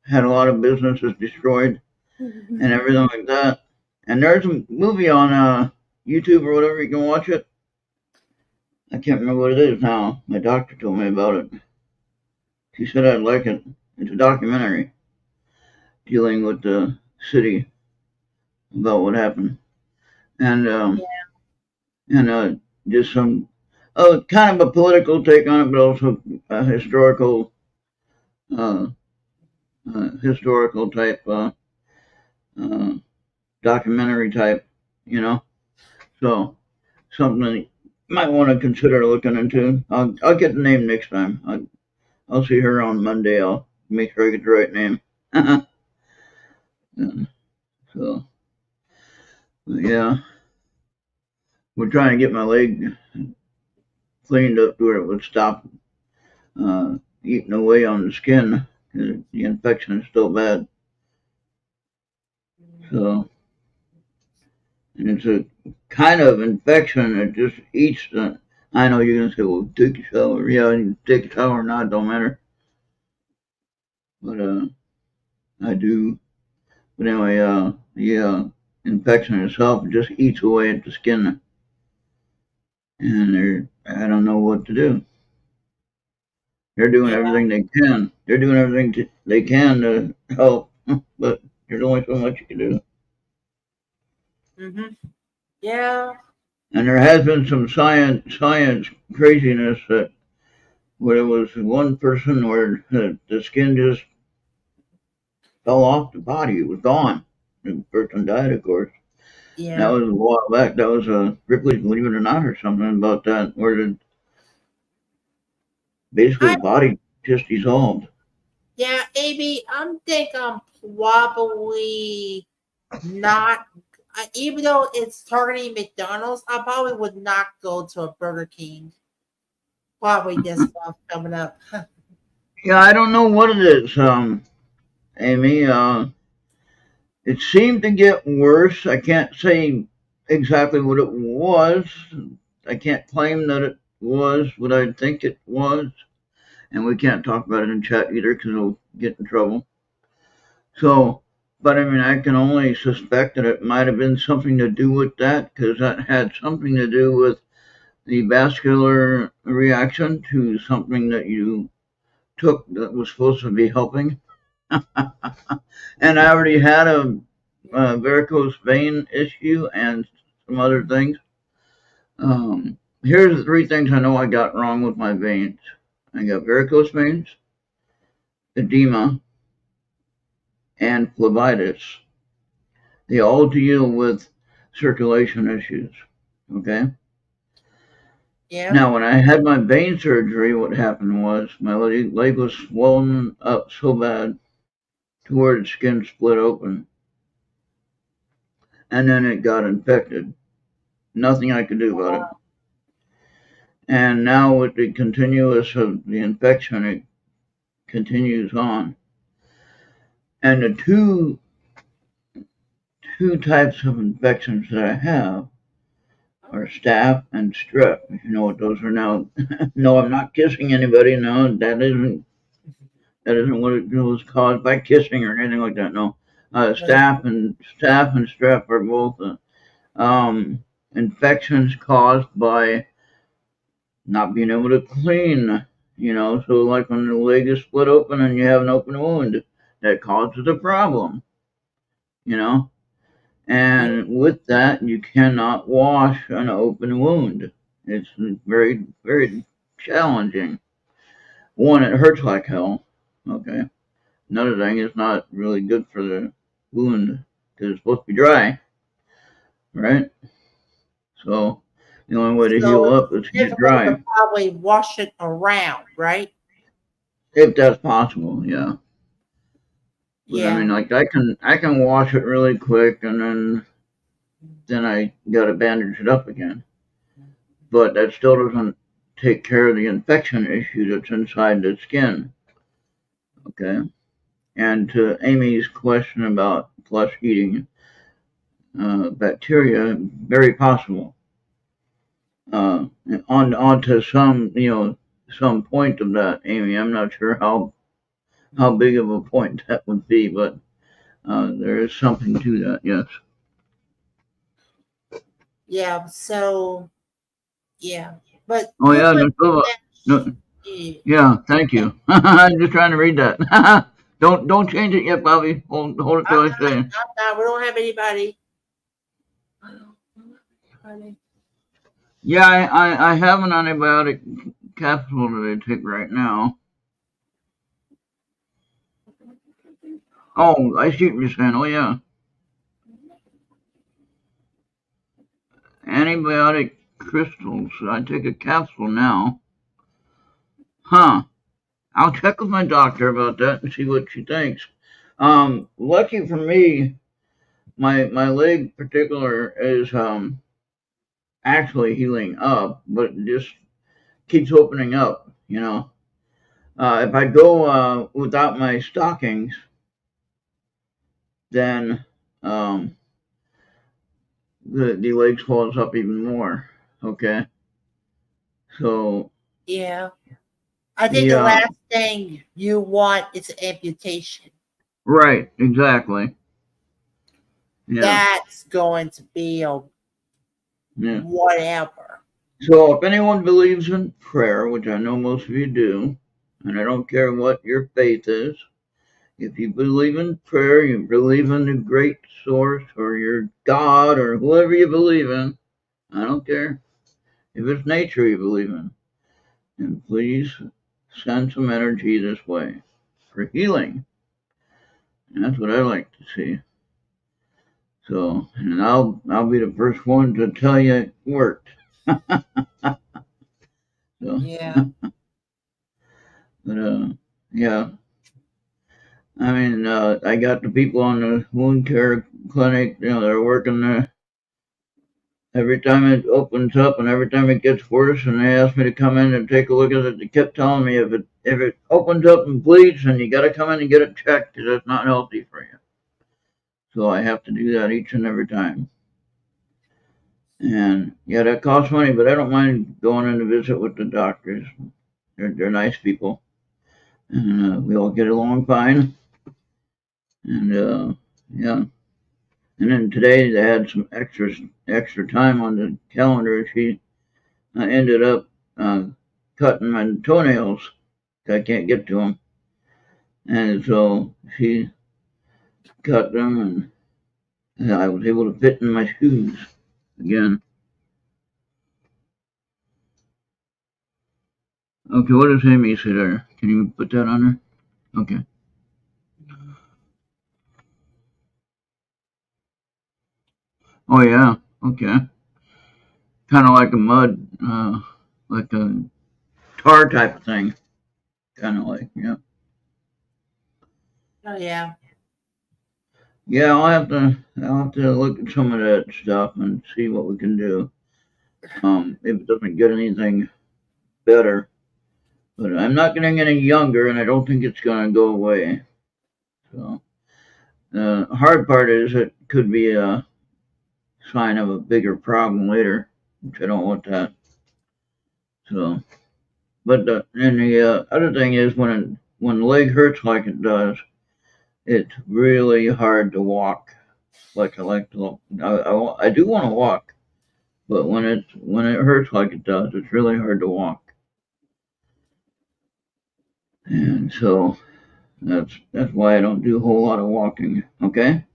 [SPEAKER 2] had a lot of businesses destroyed and everything like that. And there's a movie on YouTube or whatever, you can watch it. I can't remember what it is now. My doctor told me about it. She said I'd like it. It's a documentary dealing with the city about what happened, and just some kind of a political take on it, but also a uh, historical type uh, documentary type, you know. So something that you might want to consider looking into. I'll get the name next time. I'll see her on Monday. I'll make sure I get the right name. So yeah, we're trying to get my leg cleaned up to where it would stop eating away on the skin. The infection is still bad. So, and it's a kind of infection that just eats the. I know you're gonna say, "Well, take a shower." Yeah, you take a shower or not, don't matter. But I do. But anyway, the infection itself just eats away at the skin, and I don't know what to do. They're doing
[SPEAKER 1] Yeah.
[SPEAKER 2] everything they can. They're doing everything they can to help, but there's only so much you can do.
[SPEAKER 1] Yeah.
[SPEAKER 2] And there has been some science craziness that where it was one person where the skin just fell off the body. It was gone. The person died, of course. That
[SPEAKER 1] Yeah.
[SPEAKER 2] was a while back. That was Ripley's Believe It or Not or something about that, where basically
[SPEAKER 1] I
[SPEAKER 2] the body just dissolved.
[SPEAKER 1] Yeah, Amy, I'm probably not. Even though it's targeting McDonald's, I probably would not go to a Burger King. Probably this month coming up.
[SPEAKER 2] Yeah, I don't know what it is, Amy. It seemed to get worse. I can't say exactly what it was. I can't claim that it was what I think it was, and we can't talk about it in chat either because we'll get in trouble. So, but I mean, I can only suspect that it might have been something to do with that because that had something to do with the vascular reaction to something that you took that was supposed to be helping. And I already had a varicose vein issue and some other things. Here's the three things I know I got wrong with my veins. I got varicose veins, edema, and phlebitis. They all deal with circulation issues. Okay.
[SPEAKER 1] Yeah.
[SPEAKER 2] Now, when I had my vein surgery, what happened was my leg was swollen up so bad to where the skin split open, and then it got infected. Nothing I could do about it. And now with the continuous of the infection, it continues on. And the two types of infections that I have are staph and strep. If you know what those are now. No, I'm not kissing anybody. No, that isn't what it was caused by kissing or anything like that. No, Staph and strep are both infections caused by not being able to clean. So like when the leg is split open and you have an open wound, that causes a problem. And with that, you cannot wash an open wound. It's very, very challenging. One, it hurts like hell. Okay. Another thing, it's not really good for the wound because it's supposed to be dry, right? So the only way to heal
[SPEAKER 1] So
[SPEAKER 2] up is
[SPEAKER 1] it's
[SPEAKER 2] to get
[SPEAKER 1] difficult to
[SPEAKER 2] dry,
[SPEAKER 1] probably wash it around, right?
[SPEAKER 2] if that's possible. Yeah. But I mean,
[SPEAKER 1] Yeah.
[SPEAKER 2] like I can wash it really quick, and then I gotta bandage it up again. But that still doesn't take care of the infection issue that's inside the skin. Okay. And to Amy's question about flesh eating bacteria, very possible. On to some point of that, Amy. I'm not sure how big of a point that would be, but there is something to that. Yes.
[SPEAKER 1] Yeah. So yeah. But
[SPEAKER 2] Oh
[SPEAKER 1] good
[SPEAKER 2] yeah,
[SPEAKER 1] with
[SPEAKER 2] no,
[SPEAKER 1] yeah.
[SPEAKER 2] yeah. Thank you. I'm just trying to read that. Don't change it yet, Bobby. Hold it till I say.
[SPEAKER 1] I'm not. We don't have anybody.
[SPEAKER 2] Yeah, I have an antibiotic capsule that I take right now. Oh, I see what you're saying. Oh yeah, antibiotic crystals. I take a capsule now. Huh. I'll check with my doctor about that and see what she thinks. Lucky for me, my leg particular is actually healing up, but it just keeps opening up. If I go without my stockings, then um, the leg swells up even more. Okay, so
[SPEAKER 1] Yeah. I think the
[SPEAKER 2] yeah,
[SPEAKER 1] last thing you want is amputation.
[SPEAKER 2] right, exactly. Yeah,
[SPEAKER 1] That's going to be a
[SPEAKER 2] yeah.
[SPEAKER 1] whatever.
[SPEAKER 2] So if anyone believes in prayer, which I know most of you do, and I don't care what your faith is, if you believe in prayer, you believe in the great source or your God or whoever you believe in, I don't care. If it's nature you believe in, then please send some energy this way for healing. And that's what I like to see. So, and I'll be the first one to tell you it worked. So,
[SPEAKER 1] Yeah.
[SPEAKER 2] but yeah. I mean, I got the people on the wound care clinic, they're working there. Every time it opens up and every time it gets worse, and they asked me to come in and take a look at it, they kept telling me if it opens up and bleeds, then you got to come in and get it checked because it's not healthy for you. So I have to do that each and every time. And yeah, that costs money, but I don't mind going in to visit with the doctors. They're nice people, and we all get along fine. And yeah. And then today they had some extra time on the calendar. She ended up cutting my toenails. I can't get to them, and so she cut them, and I was able to fit in my shoes again. Okay, what does Amy say there? Can you put that on there? Okay. Oh yeah. Okay. Kind of like a mud, like a tar type of thing. Kind of like, yeah.
[SPEAKER 1] Oh yeah.
[SPEAKER 2] Yeah, I'll have to look at some of that stuff and see what we can do. If it doesn't get anything better, but I'm not getting any younger, and I don't think it's gonna go away. So the hard part is it could be a sign of a bigger problem later, which I don't want that. So, but and the other thing is when the leg hurts like it does, it's really hard to walk. Like I like to, I do want to walk, but when it hurts like it does, it's really hard to walk. And so that's why I don't do a whole lot of walking. Okay.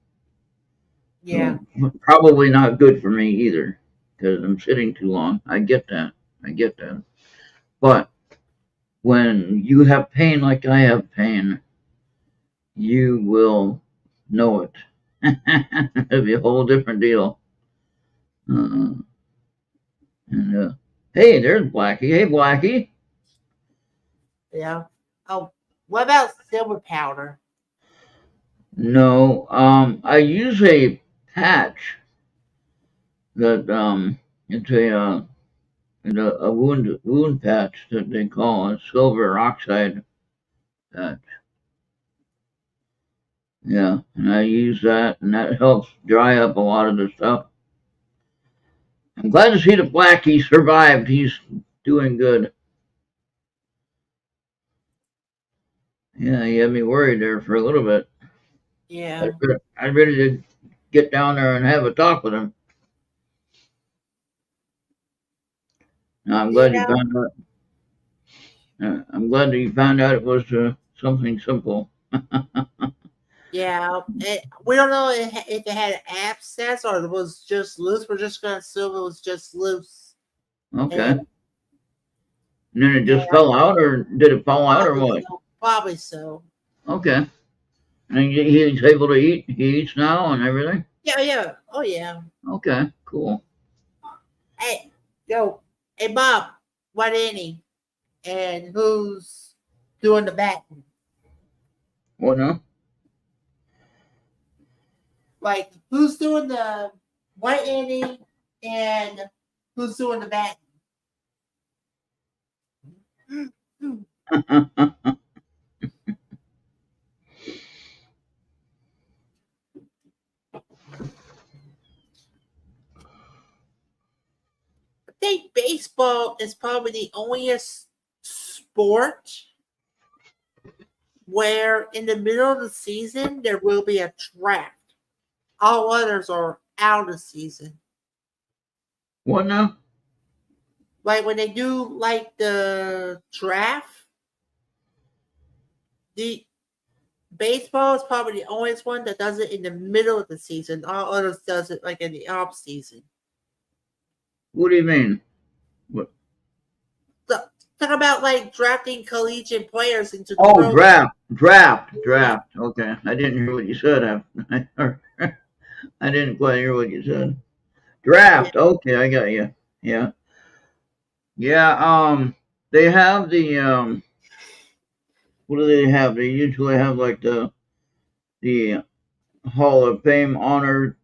[SPEAKER 1] Yeah.
[SPEAKER 2] So probably not good for me either because I'm sitting too long. I get that. I get that. But when you have pain like I have pain, you will know it. It'll be a whole different deal. Uh, and hey, there's Blackie. Hey, Blackie.
[SPEAKER 1] Yeah. Oh, what about silver powder?
[SPEAKER 2] No, I use a patch that it's a wound patch that they call a silver oxide patch. Yeah, and I use that, and that helps dry up a lot of the stuff. I'm glad to see the Blackie survived. He's doing good. Yeah, he had me worried there for a little bit.
[SPEAKER 1] Yeah.
[SPEAKER 2] I'm ready to get down there and have a talk with him. Now, I'm glad you
[SPEAKER 1] Yeah.
[SPEAKER 2] found out. I'm glad that you found out it was something simple.
[SPEAKER 1] Yeah. We don't know if it had an abscess or it was just loose. We're just going to assume it was just loose.
[SPEAKER 2] Okay.
[SPEAKER 1] And,
[SPEAKER 2] And then it just
[SPEAKER 1] yeah,
[SPEAKER 2] fell out, or did it fall out, or
[SPEAKER 1] probably
[SPEAKER 2] what?
[SPEAKER 1] so. Probably so.
[SPEAKER 2] Okay. And he's able to eat. He eats now and everything.
[SPEAKER 1] Yeah, yeah. Oh, yeah.
[SPEAKER 2] Okay. Cool.
[SPEAKER 1] Hey, yo, hey, Bob, what inning? And who's doing the batting?
[SPEAKER 2] What now?
[SPEAKER 1] Like, who's doing the what inning and who's doing the batting? I think baseball is probably the only sport where in the middle of the season there will be a draft. All others are out of season.
[SPEAKER 2] What now?
[SPEAKER 1] Like when they do like the draft, the baseball is probably the only one that does it in the middle of the season. All others does it like in the off season.
[SPEAKER 2] What do you mean? What?
[SPEAKER 1] So, talk about like drafting collegiate players into the
[SPEAKER 2] Oh,
[SPEAKER 1] program.
[SPEAKER 2] draft. Okay, I didn't hear what you said. I didn't quite hear what you said.
[SPEAKER 1] Yeah,
[SPEAKER 2] Draft. Okay, I got you. Yeah, yeah. They have the What do they have? They usually have like the Hall of Fame honor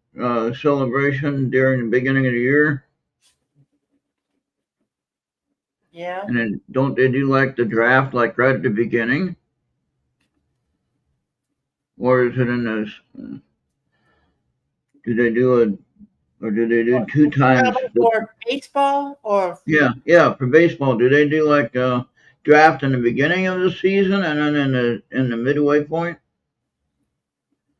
[SPEAKER 2] celebration during the beginning of the year,
[SPEAKER 1] yeah.
[SPEAKER 2] and then don't they do like the draft like right at the beginning, or is it in this? Do they do or do they do two times?
[SPEAKER 1] For baseball or
[SPEAKER 2] Yeah. For baseball, do they do like draft in the beginning of the season and then in the midway point?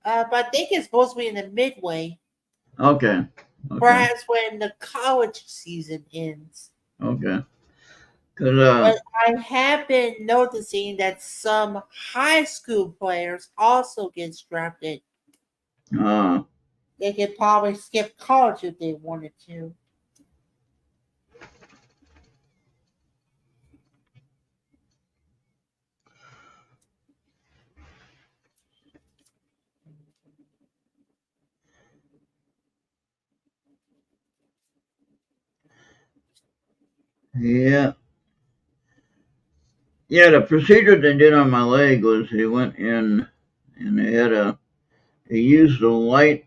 [SPEAKER 1] but I think it's supposed to be in the midway,
[SPEAKER 2] Okay. Okay.
[SPEAKER 1] perhaps when the college season ends.
[SPEAKER 2] Okay. Cause
[SPEAKER 1] But I have been noticing that some high school players also get drafted.
[SPEAKER 2] uh
[SPEAKER 1] They could probably skip college if they wanted to.
[SPEAKER 2] yeah. Yeah, the procedure they did on my leg was they went in and they used the light,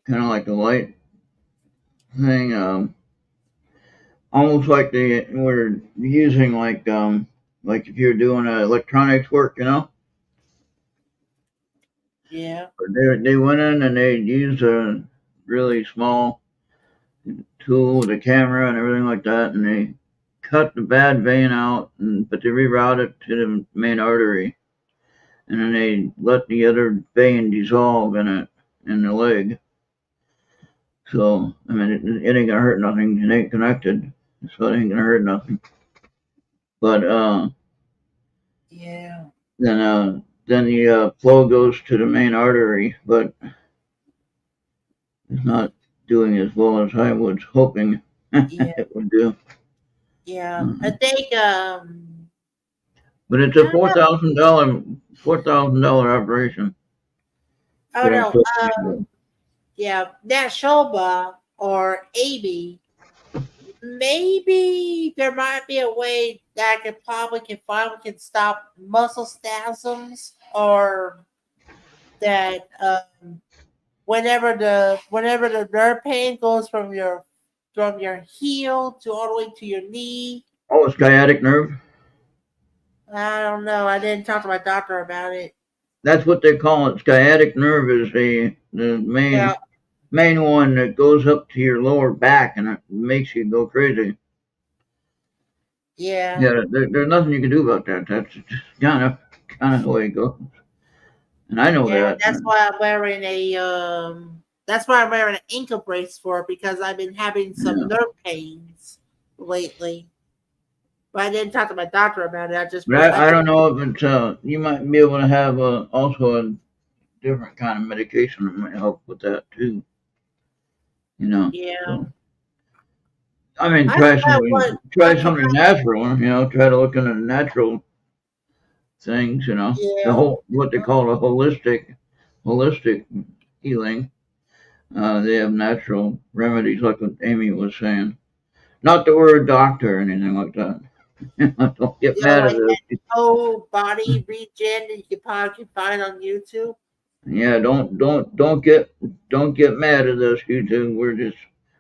[SPEAKER 2] kind of like the light thing, almost like they were using like if you're doing electronics work, you know.
[SPEAKER 1] Yeah.
[SPEAKER 2] They went in and they used a really small tool with a camera and everything like that, and they cut the bad vein out, but they reroute it to the main artery, and then they let the other vein dissolve in it in the leg. So I mean, it ain't gonna hurt nothing. It ain't connected, so it ain't gonna hurt nothing. But
[SPEAKER 1] Yeah.
[SPEAKER 2] then the flow goes to the main artery, but it's not doing as well as I was hoping
[SPEAKER 1] Yeah.
[SPEAKER 2] it would do.
[SPEAKER 1] Yeah. I think
[SPEAKER 2] But it's
[SPEAKER 1] I
[SPEAKER 2] a
[SPEAKER 1] don't know.
[SPEAKER 2] $4,000 operation.
[SPEAKER 1] Oh
[SPEAKER 2] Get it
[SPEAKER 1] no. Yeah, that Shoba or Amy, maybe there might be a way that I could probably can finally can stop muscle spasms, or that whenever the nerve pain goes from your heel to all the way to your knee.
[SPEAKER 2] Oh, sciatic nerve.
[SPEAKER 1] I don't know. I didn't talk to my doctor about it.
[SPEAKER 2] That's what they call it. Sciatic nerve is the
[SPEAKER 1] Yeah,
[SPEAKER 2] main one that goes up to your lower back and it makes you go crazy.
[SPEAKER 1] yeah,
[SPEAKER 2] Yeah, there's nothing you can do about that. That's just kind of the way it goes. And I know
[SPEAKER 1] yeah.
[SPEAKER 2] that.
[SPEAKER 1] That's why I'm wearing an ankle brace for it, because I've been having some
[SPEAKER 2] Yeah.
[SPEAKER 1] nerve pains lately. But I didn't talk to my doctor about it.
[SPEAKER 2] But I don't know if it's you might be able to have also a different kind of medication that might help with that too. You know.
[SPEAKER 1] yeah.
[SPEAKER 2] So I mean,
[SPEAKER 1] I forgot I
[SPEAKER 2] try something
[SPEAKER 1] forgot.
[SPEAKER 2] natural. Try to look into the natural things. The
[SPEAKER 1] Yeah,
[SPEAKER 2] whole what they call a holistic healing. They have natural remedies, like what Amy was saying. Not that we're a doctor or anything like that. Don't get
[SPEAKER 1] yeah,
[SPEAKER 2] mad at
[SPEAKER 1] like that
[SPEAKER 2] us.
[SPEAKER 1] whole body regen that you can probably find on YouTube.
[SPEAKER 2] Yeah, don't get mad at us, you two.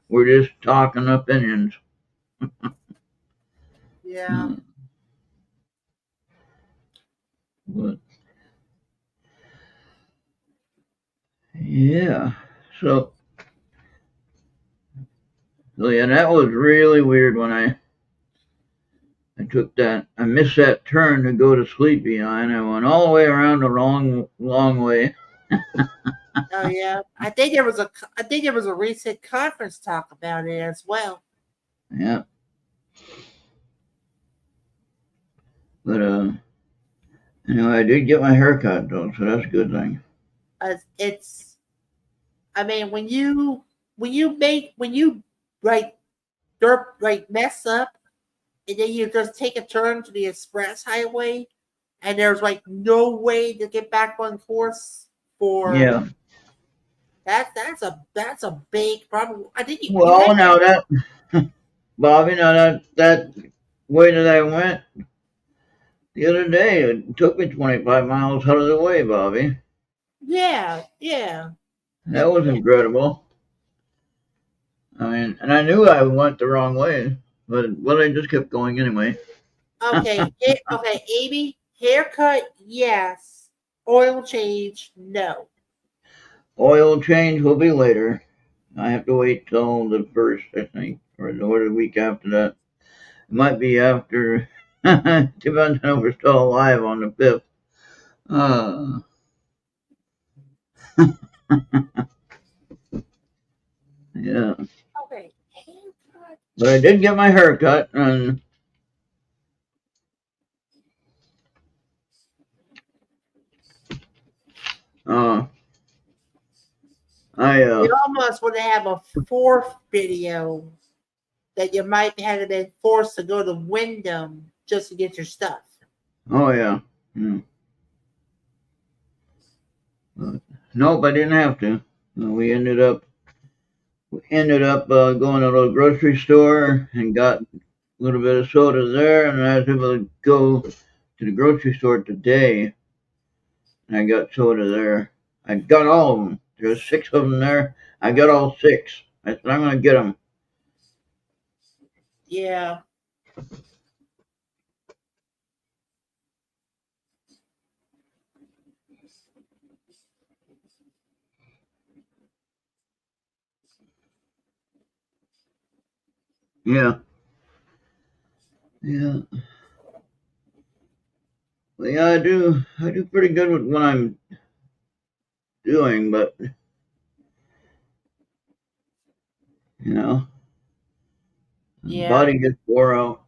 [SPEAKER 2] We're just talking opinions.
[SPEAKER 1] Yeah.
[SPEAKER 2] Uh, but yeah, so yeah, that was really weird when I took that. I missed that turn to go to Sleepy Eye, and I went all the way around the long way.
[SPEAKER 1] Oh yeah. I think there was a recent conference talk about it as well.
[SPEAKER 2] Yeah, but anyway, I did get my hair cut though, so that's a good thing.
[SPEAKER 1] It's I mean when you like mess up, and then you just take a turn to the express highway, and there's like no way to get back on course for
[SPEAKER 2] Yeah.
[SPEAKER 1] that's a big problem. I think you had
[SPEAKER 2] Well, now that Bobby, now that way that I went the other day, it took me 25 miles out of the way, Bobby.
[SPEAKER 1] yeah.
[SPEAKER 2] That was incredible. I mean, and I knew I went the wrong way, but I just kept going anyway.
[SPEAKER 1] Okay, Amy, haircut, yes. Oil change, no.
[SPEAKER 2] Oil change will be later. I have to wait till the first, I think, or the week after that. It might be after. Depends on if we're still alive on the 5th. Uh, yeah.
[SPEAKER 1] Okay, haircut.
[SPEAKER 2] But I did get my hair cut, and uh, I
[SPEAKER 1] We almost would have a fourth video that you might have been forced to go to Wyndham just to get your stuff.
[SPEAKER 2] oh yeah. Hmm. But, nope, I didn't have to. We ended up going to a grocery store and got a little bit of soda there, and I was able to go to the grocery store today, and I got soda there. I got all of them. There's 6 of them there. I got all 6. I said I'm gonna get them.
[SPEAKER 1] Yeah.
[SPEAKER 2] Yeah. Yeah. Well, yeah, I do pretty good with what I'm doing, but you know,
[SPEAKER 1] Yeah.
[SPEAKER 2] body gets wore out.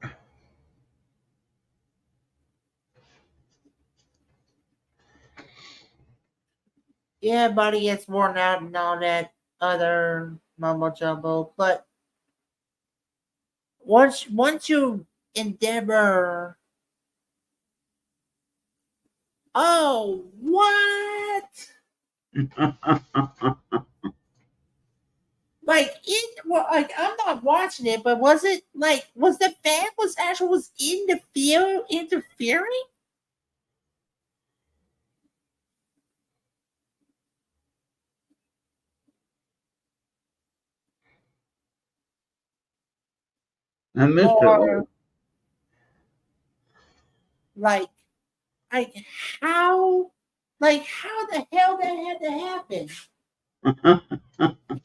[SPEAKER 1] Yeah, body gets worn out and all that other mumbo jumbo. But once you endeavor, oh what? Like I'm not watching it, but was it like was the fan was in the field interfering?
[SPEAKER 2] I missed it.
[SPEAKER 1] Or like like how how the hell that had to happen?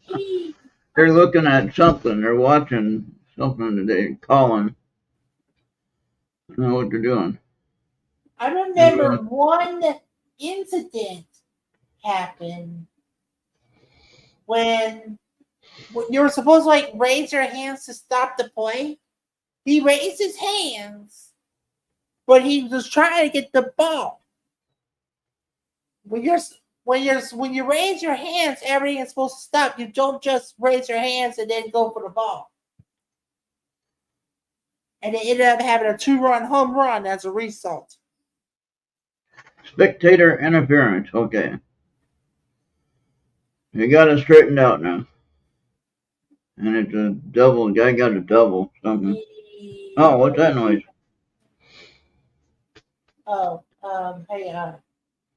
[SPEAKER 1] He,
[SPEAKER 2] They're looking at something. They're watching something that they're calling. I don't know what they're doing.
[SPEAKER 1] I remember one incident happened when you were supposed to like raise your hands to stop the play. He raised his hands, but he was trying to get the ball. When you raise your hands, everything is supposed to stop. You don't just raise your hands and then go for the ball. And they ended up having a 2-run home run as a result.
[SPEAKER 2] Spectator interference. Okay. You got it straightened out now. And it's a double. The guy got a double. Something. Oh, what's that noise?
[SPEAKER 1] Oh, hey,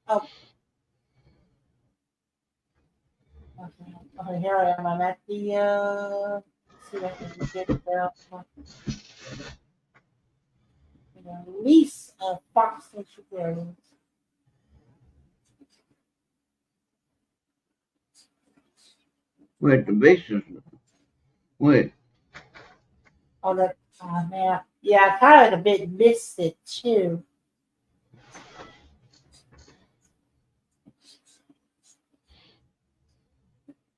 [SPEAKER 1] oh, okay, here I am. I'm at the, see if I can get the release of Fox Nation.
[SPEAKER 2] Wait, the bases. Wait.
[SPEAKER 1] Oh, that, man. Yeah, I kind of a bit missed it, too.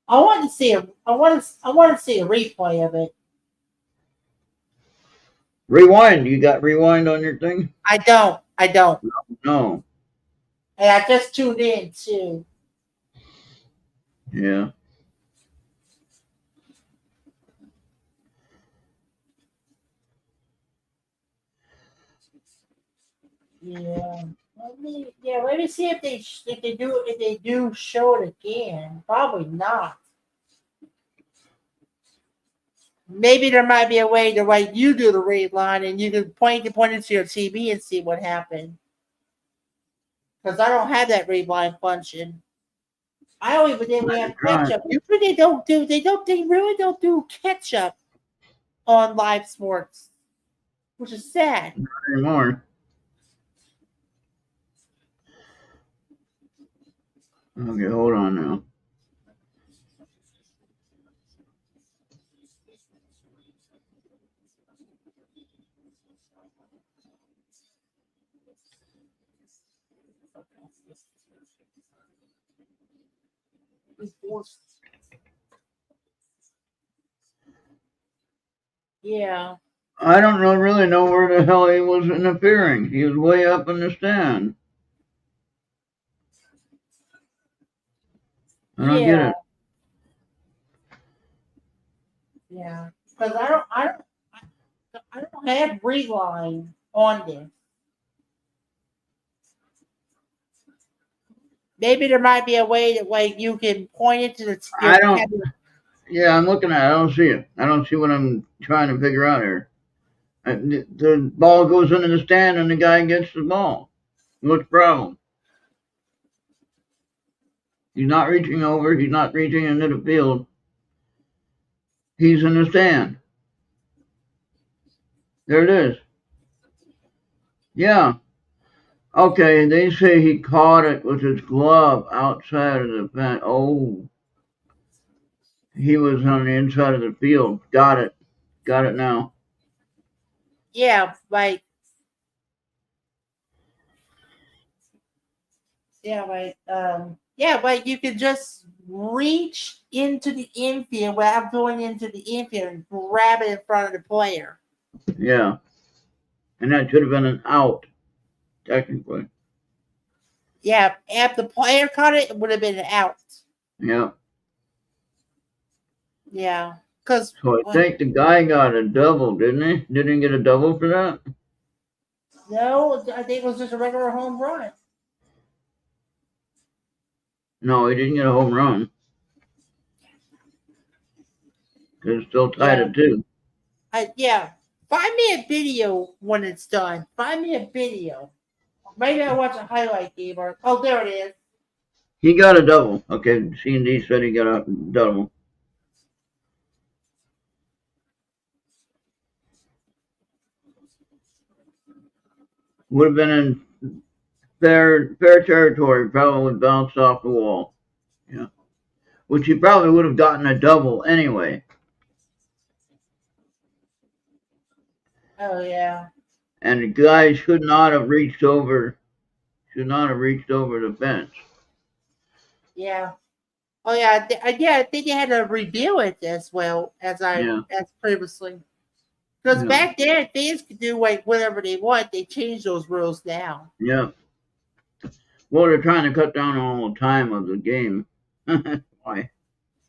[SPEAKER 1] I want to see I want to see a replay of it.
[SPEAKER 2] Rewind. You got rewind on your thing?
[SPEAKER 1] I don't.
[SPEAKER 2] No.
[SPEAKER 1] And I just tuned in too.
[SPEAKER 2] Yeah.
[SPEAKER 1] Yeah. Let me see if they do show it again. Probably not. Maybe there might be a way to like you do the read line and you can point it to your TV and see what happened. Because I don't have that read line function. I don't even think we have catch up. Usually they really don't do catch up on live sports, which is sad.
[SPEAKER 2] Not anymore. Okay, hold on now.
[SPEAKER 1] Yeah.
[SPEAKER 2] I don't really know where the hell he was interfering. He was way up in the stand. I don't get it.
[SPEAKER 1] Yeah. Because I don't have reline on this. Maybe there might be a way that like you can point it to the.
[SPEAKER 2] I don't. Yeah, I'm looking at it. I don't see it. I don't see what I'm trying to figure out here. The ball goes into the stand and the guy gets the ball. What's the problem? He's not reaching over. He's not reaching into the field. He's in the stand. There it is. Yeah. Okay, they say he caught it with his glove outside of the fence. Oh, he was on the inside of the field. Got it. Got it now.
[SPEAKER 1] yeah, like you can just reach into the infield without going into the infield and grab it in front of the player.
[SPEAKER 2] Yeah. And that should have been an out, technically.
[SPEAKER 1] Yeah, if the player caught it, it would have been an out.
[SPEAKER 2] Yeah.
[SPEAKER 1] Yeah, because
[SPEAKER 2] So I think the guy got a double, didn't he? Didn't he get a double for that?
[SPEAKER 1] no, I think it was just a regular home run.
[SPEAKER 2] No, he didn't get a home run. It's still tied at 2.
[SPEAKER 1] Yeah. Find me a video when it's done. Find me a video. Maybe I'll watch a highlight game or there it is.
[SPEAKER 2] He got a double. Okay, C&D said he got a double. Would have been in fair territory. Probably would bounce off the wall. Yeah, which he probably would have gotten a double anyway.
[SPEAKER 1] Oh yeah.
[SPEAKER 2] And the guy should not have reached over. Should not have reached over the fence.
[SPEAKER 1] Yeah. Oh yeah. I think they had to review it as well as previously. Because back then fans could do like whatever they want. They changed those rules now.
[SPEAKER 2] Yeah. Well, they're trying to cut down on the time of the game. Why?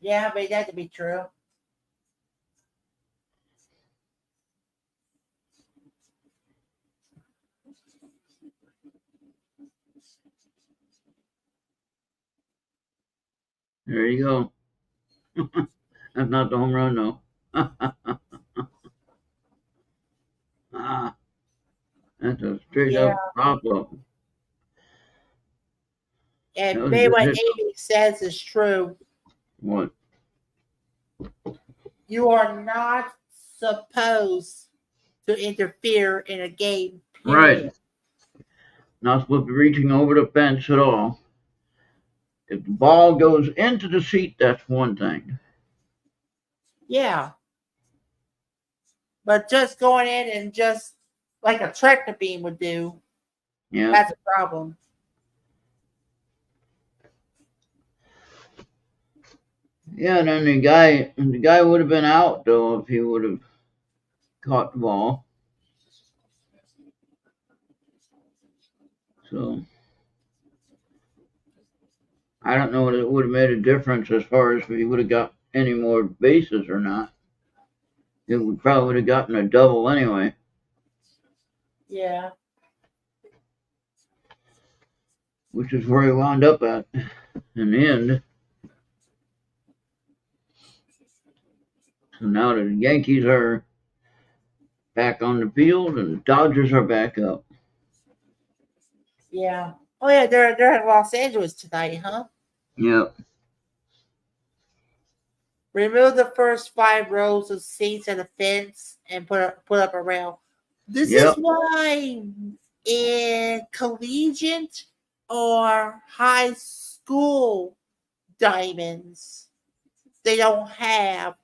[SPEAKER 1] Yeah, but that to be true.
[SPEAKER 2] There you go. That's not the home run, though. That's a straight up pop up.
[SPEAKER 1] And maybe what Amy says is true.
[SPEAKER 2] What?
[SPEAKER 1] You are not supposed to interfere in a game. Period.
[SPEAKER 2] Right. Not supposed to be reaching over the fence at all. If the ball goes into the seat, that's one thing.
[SPEAKER 1] Yeah. But just going in and just like a tractor beam would do, that's a problem.
[SPEAKER 2] Yeah, and then the guy would have been out though if he would have caught the ball. So I don't know whether it would have made a difference as far as if he would have got any more bases or not. It would probably would have gotten a double anyway.
[SPEAKER 1] Yeah.
[SPEAKER 2] Which is where he wound up at in the end. So now the Yankees are back on the field and the Dodgers are back up.
[SPEAKER 1] Yeah. Oh yeah, they're in Los Angeles tonight, huh?
[SPEAKER 2] Yep.
[SPEAKER 1] Remove the first 5 rows of seats and a fence and put up a rail. This is why in collegiate or high school diamonds they don't have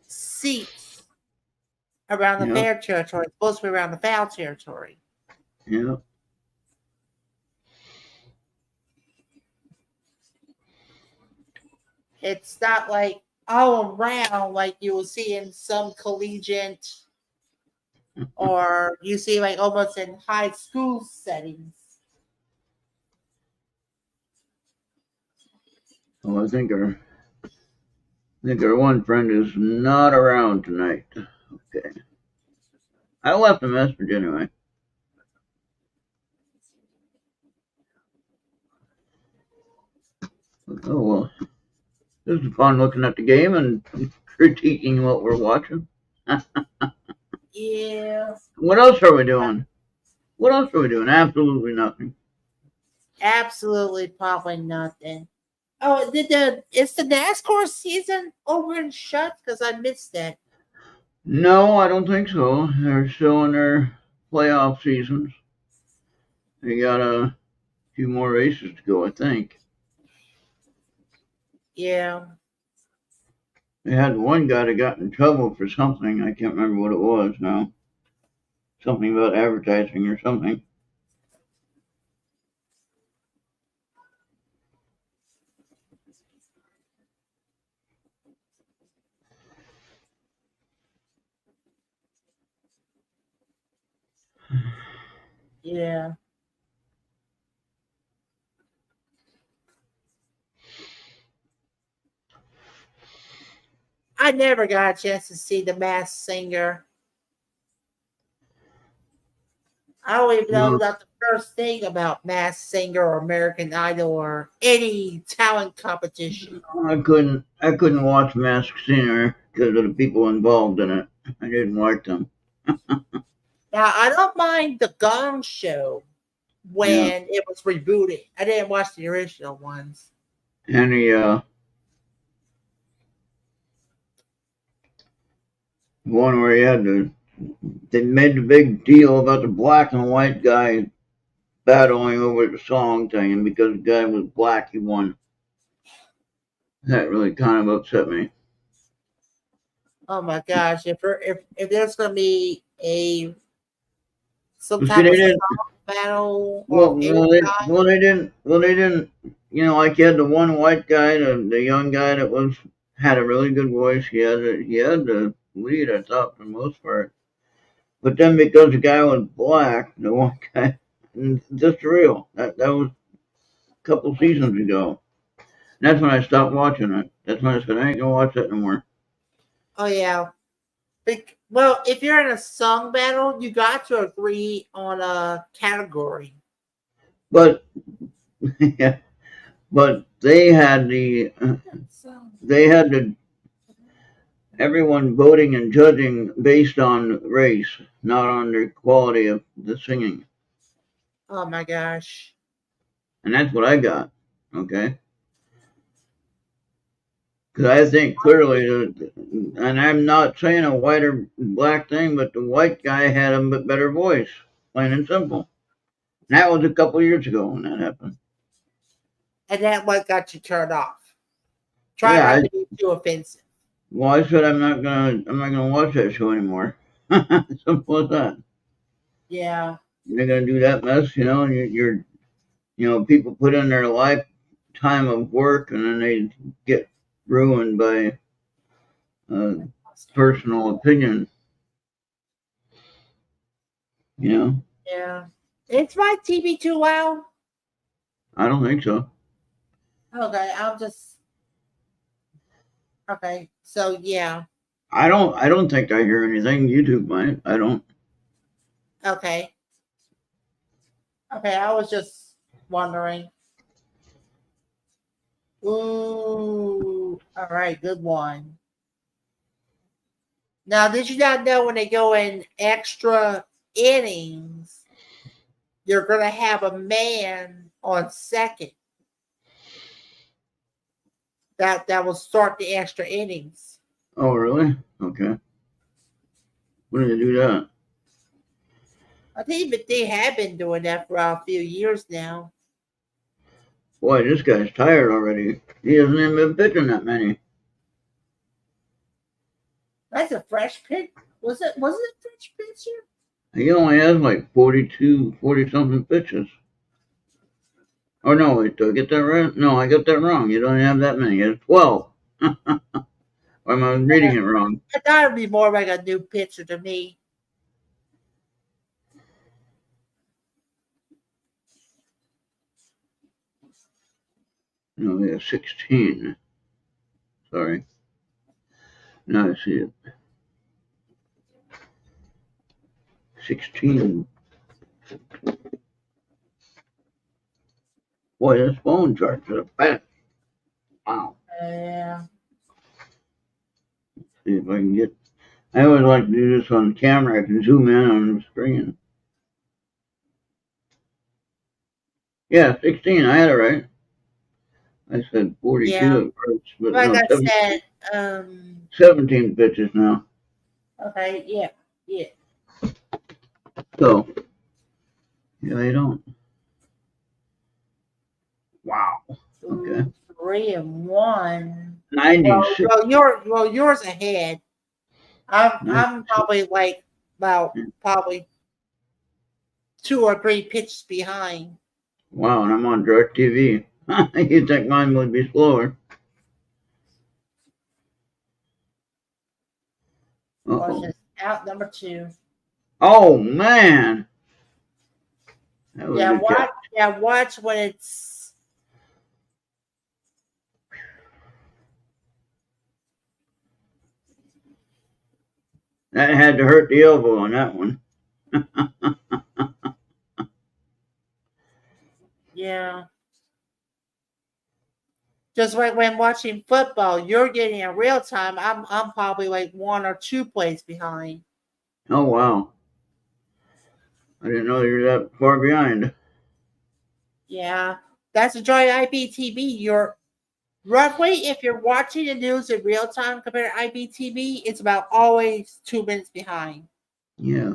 [SPEAKER 1] seats around the fair territory. It's supposed to be around the foul territory.
[SPEAKER 2] Yeah.
[SPEAKER 1] It's not like all around like you will see in some collegiate or you see like almost in high school settings.
[SPEAKER 2] Well, I think our one friend is not around tonight. Okay. I left a message anyway. Oh well. This is fun looking at the game and critiquing what we're watching.
[SPEAKER 1] Yeah.
[SPEAKER 2] What else are we doing? Absolutely nothing.
[SPEAKER 1] Absolutely, probably nothing. Oh, is the NASCAR season over and shut? Because I missed that.
[SPEAKER 2] No, I don't think so. They're still in their playoff seasons. They got a few more races to go, I think.
[SPEAKER 1] Yeah.
[SPEAKER 2] They had one guy that got in trouble for something. I can't remember what it was now. something about advertising or something.
[SPEAKER 1] Yeah. I never got a chance to see The Masked Singer. I don't even know
[SPEAKER 2] No,
[SPEAKER 1] about the first thing about Masked Singer or American Idol or any talent competition.
[SPEAKER 2] I couldn't watch Masked Singer because of the people involved in it. I didn't like them.
[SPEAKER 1] Now, I don't mind the Gong Show
[SPEAKER 2] Yeah,
[SPEAKER 1] when it was rebooted. I didn't watch the original ones.
[SPEAKER 2] and the one where he had they made the big deal about the black and white guy battling over the song thing, and because the guy was black, he won. That really kind of upset me.
[SPEAKER 1] Oh my gosh! If there's gonna be a some
[SPEAKER 2] But see,
[SPEAKER 1] type
[SPEAKER 2] they
[SPEAKER 1] of
[SPEAKER 2] didn't.
[SPEAKER 1] song battle of
[SPEAKER 2] Well,
[SPEAKER 1] any
[SPEAKER 2] well, they
[SPEAKER 1] kind,
[SPEAKER 2] well they didn't. Well, they didn't. You know, like you had the one white guy, the young guy that had a really good voice. He had the lead, I thought, for the most part. But then because the guy was black, the one guy, just real. That was a couple seasons ago. And that's when I stopped watching it. That's when I said I ain't gonna watch that no more.
[SPEAKER 1] oh yeah. Well, if you're in a song battle, you got to agree on a category.
[SPEAKER 2] But yeah, but they had everyone voting and judging based on race, not on the quality of the singing.
[SPEAKER 1] Oh my gosh!
[SPEAKER 2] And that's what I got. Okay. Because I think clearly, and I'm not saying a white or black thing, but the white guy had a better voice, plain and simple. And that was a couple of years ago when that happened.
[SPEAKER 1] And that what got you turned off. Try
[SPEAKER 2] Yeah,
[SPEAKER 1] not to be too offensive.
[SPEAKER 2] well, I said I'm not gonna watch that show anymore. Simple as that.
[SPEAKER 1] Yeah,
[SPEAKER 2] You're gonna do that mess, and people put in their lifetime of work, and then they get ruined by uh, personal opinion. You know,
[SPEAKER 1] yeah. It's my TV too loud.
[SPEAKER 2] I don't think so.
[SPEAKER 1] Okay, I'll just. Okay, so yeah.
[SPEAKER 2] I don't think I hear anything. YouTube might. I don't.
[SPEAKER 1] Okay, okay. I was just wondering. Ooh, all right, good one. Now, did you not know when they go in extra innings, you're going to have a man on second that will start the extra innings?
[SPEAKER 2] Oh, really? Okay. When did they do that?
[SPEAKER 1] I think but they have been doing that for a few years now.
[SPEAKER 2] Boy, this guy's tired already. He hasn't even been pitching that many.
[SPEAKER 1] That's a fresh pitch. Was it a fresh pitcher?
[SPEAKER 2] He only has like 42, 40 something pitches. Oh no, wait, did I get that right? No, I got that wrong. You don't have that many. It's 12. Or am I reading it wrong?
[SPEAKER 1] I thought it'd be more like a new pitcher to me.
[SPEAKER 2] No, yeah, 16. Sorry. Now I see it. 16. Boy, this phone charts are fast. Wow.
[SPEAKER 1] Yeah.
[SPEAKER 2] See if I can get. I always like to do this on camera. I can zoom in on the screen. Yeah, 16. I had it right. I said
[SPEAKER 1] Yeah.
[SPEAKER 2] 42 at first, but
[SPEAKER 1] Like
[SPEAKER 2] no,
[SPEAKER 1] I said,
[SPEAKER 2] 17 pitches now.
[SPEAKER 1] okay, yeah, yeah.
[SPEAKER 2] So, yeah, they don't. Wow. Okay.
[SPEAKER 1] 3-1. Well,
[SPEAKER 2] 96.
[SPEAKER 1] yours ahead. I'm probably like about probably 2 or 3 pitches behind.
[SPEAKER 2] Wow, and I'm on DirecTV. You'd think mine would be slower.
[SPEAKER 1] Washington's out number 2.
[SPEAKER 2] Oh man, that was a catch.
[SPEAKER 1] Watch when it's.
[SPEAKER 2] That had to hurt the elbow on that one.
[SPEAKER 1] Yeah. Just like when watching football, you're getting in real time. I'm probably like 1 or 2 plays behind.
[SPEAKER 2] Oh wow. I didn't know you were that far behind.
[SPEAKER 1] Yeah. That's the joy of IBTV. You're roughly, if you're watching the news in real time compared to IBTV, it's about always 2 minutes behind.
[SPEAKER 2] Yeah.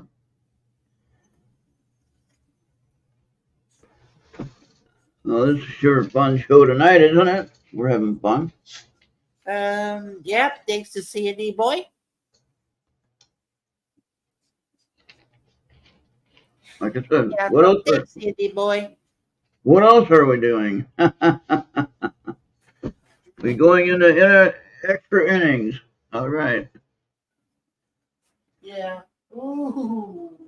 [SPEAKER 2] Well, this is sure a fun show tonight, isn't it? We're having fun.
[SPEAKER 1] Yep. Thanks to C&D Boy.
[SPEAKER 2] Like I said,
[SPEAKER 1] Yeah,
[SPEAKER 2] what else?
[SPEAKER 1] thanks, C&D Boy.
[SPEAKER 2] What else are we doing? We going into extra innings. All right.
[SPEAKER 1] Yeah. Ooh.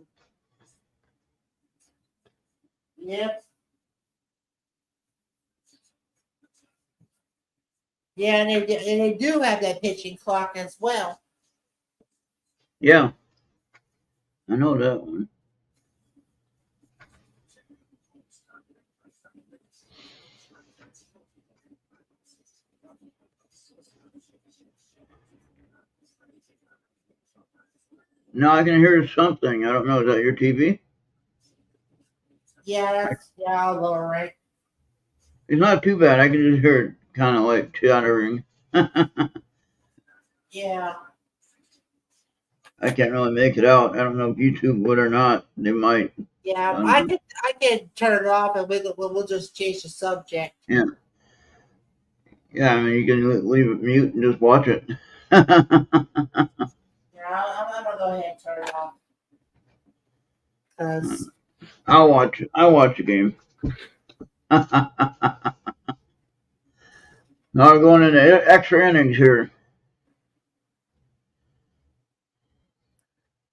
[SPEAKER 1] Yep. Yeah, and they do have that pitching clock as well.
[SPEAKER 2] Yeah. I know that one. Now I can hear something. I don't know. Is that your TV?
[SPEAKER 1] Yeah, I'll lower it.
[SPEAKER 2] It's not too bad. I can just hear it kind of like chattering.
[SPEAKER 1] Yeah.
[SPEAKER 2] I can't really make it out. I don't know if YouTube would or not. They might.
[SPEAKER 1] Yeah, I can turn it off and we'll just change the subject.
[SPEAKER 2] Yeah. Yeah, I mean, you can leave it mute and just watch it.
[SPEAKER 1] Yeah, I'm gonna go ahead and turn it off. Cause
[SPEAKER 2] I'll watch the game. Now we're going into extra innings here.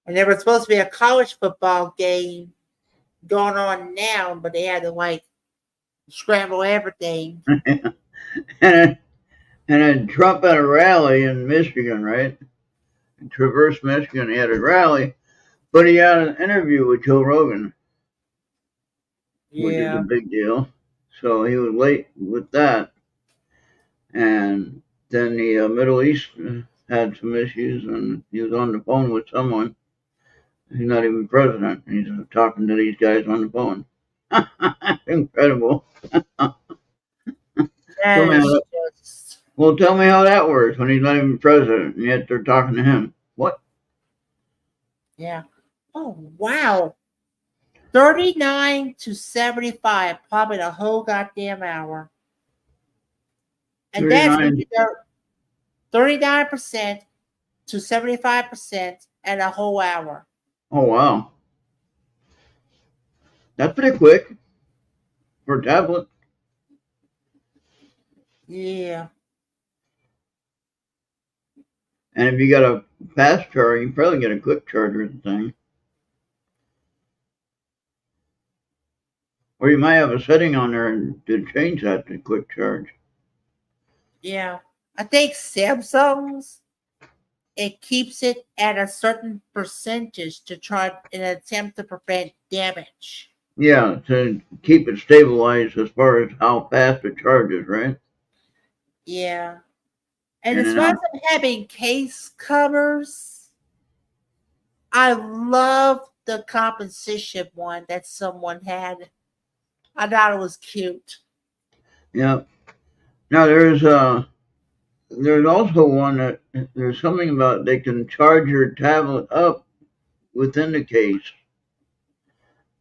[SPEAKER 1] and there was supposed to be a college football game going on now, but they had to like scramble everything.
[SPEAKER 2] and then Trump had a rally in Michigan, right? In Traverse, Michigan, he had a rally, but he had an interview with Joe Rogan, which is a big deal. So he was late with that. And then the Middle East had some issues, and he was on the phone with someone. He's not even president. He's talking to these guys on the phone. Incredible. Tell me how that works when he's not even president, and yet they're talking to him. What?
[SPEAKER 1] Yeah. Oh, wow. 39 to 75, probably the whole goddamn hour. And that's 39% to 75% and a whole hour.
[SPEAKER 2] Oh, wow. That's pretty quick for a tablet.
[SPEAKER 1] Yeah.
[SPEAKER 2] And if you got a fast charger, you can probably get a quick charger thing. Or you might have a setting on there to change that to quick charge.
[SPEAKER 1] Yeah. I think Samsung's, it keeps it at a certain percentage to try in an attempt to prevent damage.
[SPEAKER 2] Yeah, to keep it stabilized as far as how fast it charges, right?
[SPEAKER 1] Yeah. And as far as having case covers, I love the composition one that someone had. I thought it was cute.
[SPEAKER 2] Yeah. Now there's also one that there's something about they can charge your tablet up within the case.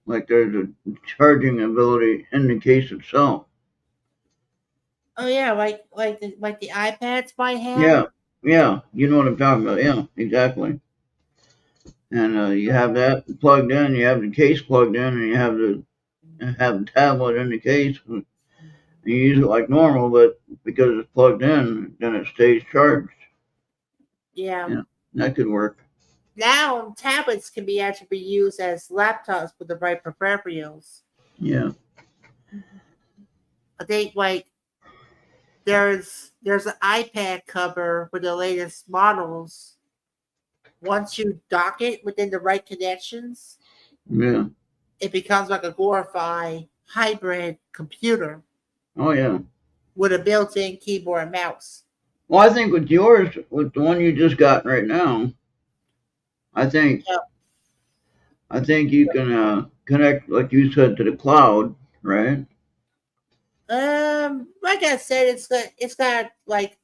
[SPEAKER 2] Like there's a charging ability in the case itself.
[SPEAKER 1] Oh yeah, like the iPads might have.
[SPEAKER 2] Yeah, you know what I'm talking about. Yeah, exactly. and you have that plugged in. You have the case plugged in, and you have the tablet in the case. And you use it like normal, but because it's plugged in, then it stays charged.
[SPEAKER 1] Yeah.
[SPEAKER 2] Yeah, that could work.
[SPEAKER 1] Now tablets can be actually be used as laptops with the right peripherals.
[SPEAKER 2] Yeah.
[SPEAKER 1] I think like there's an iPad cover with the latest models. Once you dock it within the right connections,
[SPEAKER 2] Yeah.
[SPEAKER 1] it becomes like a glorified hybrid computer
[SPEAKER 2] Oh yeah.
[SPEAKER 1] with a built-in keyboard and mouse.
[SPEAKER 2] Well, I think with yours, with the one you just got right now, I think
[SPEAKER 1] Yep.
[SPEAKER 2] I think you can connect, like you said, to the cloud, right?
[SPEAKER 1] Like I said, it's got like